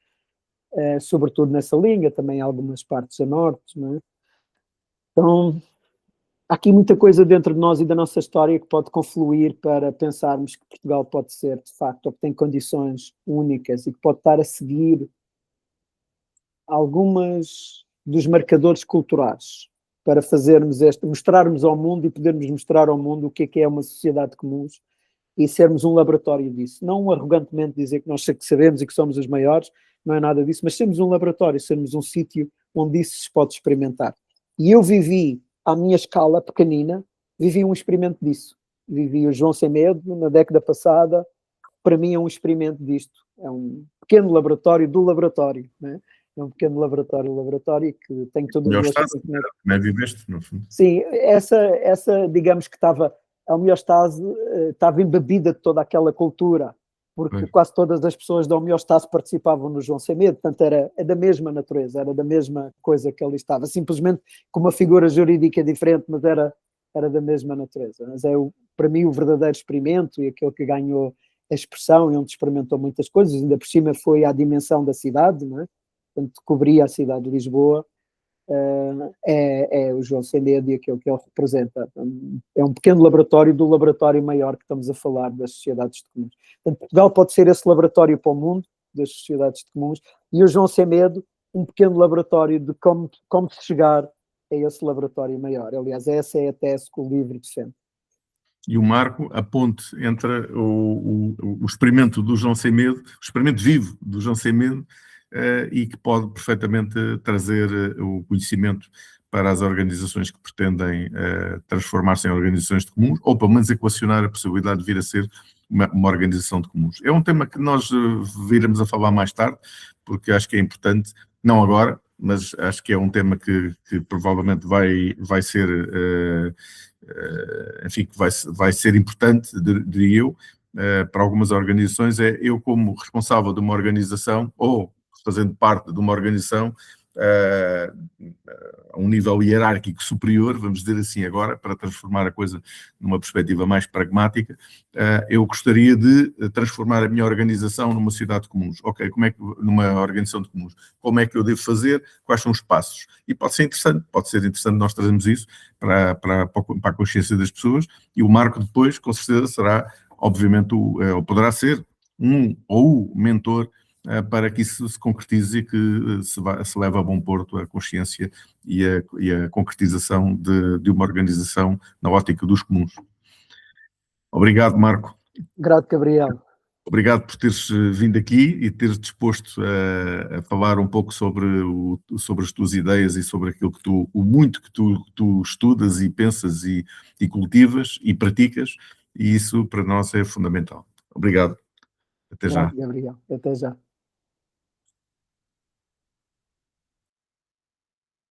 [SPEAKER 2] sobretudo nessa linha, também algumas partes a norte, não é? Então, há aqui muita coisa dentro de nós e da nossa história que pode confluir para pensarmos que Portugal pode ser, de facto, ou que tem condições únicas e que pode estar a seguir algumas dos marcadores culturais para mostrarmos ao mundo e podermos mostrar ao mundo o que é uma sociedade de comuns e sermos um laboratório disso. Não arrogantemente dizer que nós sabemos e que somos os maiores, não é nada disso, mas sermos um laboratório, sermos um sítio onde isso se pode experimentar. E eu vivi, à minha escala pequenina, vivi um experimento disso. Vivi o João Sem Medo na década passada, para mim é um experimento disto. É um pequeno laboratório do laboratório, né? É um pequeno laboratório que tem todo o gosto.
[SPEAKER 1] Não é viveste, no fundo?
[SPEAKER 2] Sim, essa digamos que estava, a homeostase estava embebida de toda aquela cultura porque quase todas as pessoas da homeostase participavam no João Sem Medo, portanto é da mesma natureza, era da mesma coisa que ali estava, simplesmente com uma figura jurídica diferente, mas era da mesma natureza. Mas para mim o verdadeiro experimento e aquele que ganhou a expressão e onde experimentou muitas coisas, ainda por cima foi à dimensão da cidade, não é? Portanto, cobria a cidade de Lisboa, é o João Sem Medo e aquilo que ele representa. É um pequeno laboratório do laboratório maior que estamos a falar, das sociedades de comuns. Portanto, Portugal pode ser esse laboratório para o mundo, das sociedades de comuns, e o João Sem Medo, um pequeno laboratório de como se chegar a esse laboratório maior. Aliás, essa é a tese que o livro defende.
[SPEAKER 1] E o Marco, a ponte entre o experimento do João Sem Medo, o experimento vivo do João Sem Medo, e que pode perfeitamente trazer o conhecimento para as organizações que pretendem transformar-se em organizações de comuns, ou pelo menos equacionar a possibilidade de vir a ser uma organização de comuns. É um tema que nós viremos a falar mais tarde, porque acho que é importante, não agora, mas acho que é um tema que provavelmente vai ser, enfim, que vai ser importante, diria eu, para algumas organizações. Eu como responsável de uma organização, ou fazendo parte de uma organização a um nível hierárquico superior, vamos dizer assim agora, para transformar a coisa numa perspectiva mais pragmática, eu gostaria de transformar a minha organização numa sociedade de comuns. Ok, numa organização de comuns. Como é que eu devo fazer? Quais são os passos? E pode ser interessante nós trazermos isso para a consciência das pessoas, e o Marco depois, com certeza, será, obviamente, ou poderá ser ou o mentor para que isso se concretize e que se leve a bom porto a consciência e a concretização de uma organização na ótica dos comuns. Obrigado, Marco.
[SPEAKER 2] Grato, Gabriel.
[SPEAKER 1] Obrigado por teres vindo aqui e teres disposto a falar um pouco sobre as tuas ideias e sobre aquilo que o muito que tu estudas e pensas e cultivas e praticas, e isso para nós é fundamental. Obrigado. Até já.
[SPEAKER 2] Gabriel. Até já.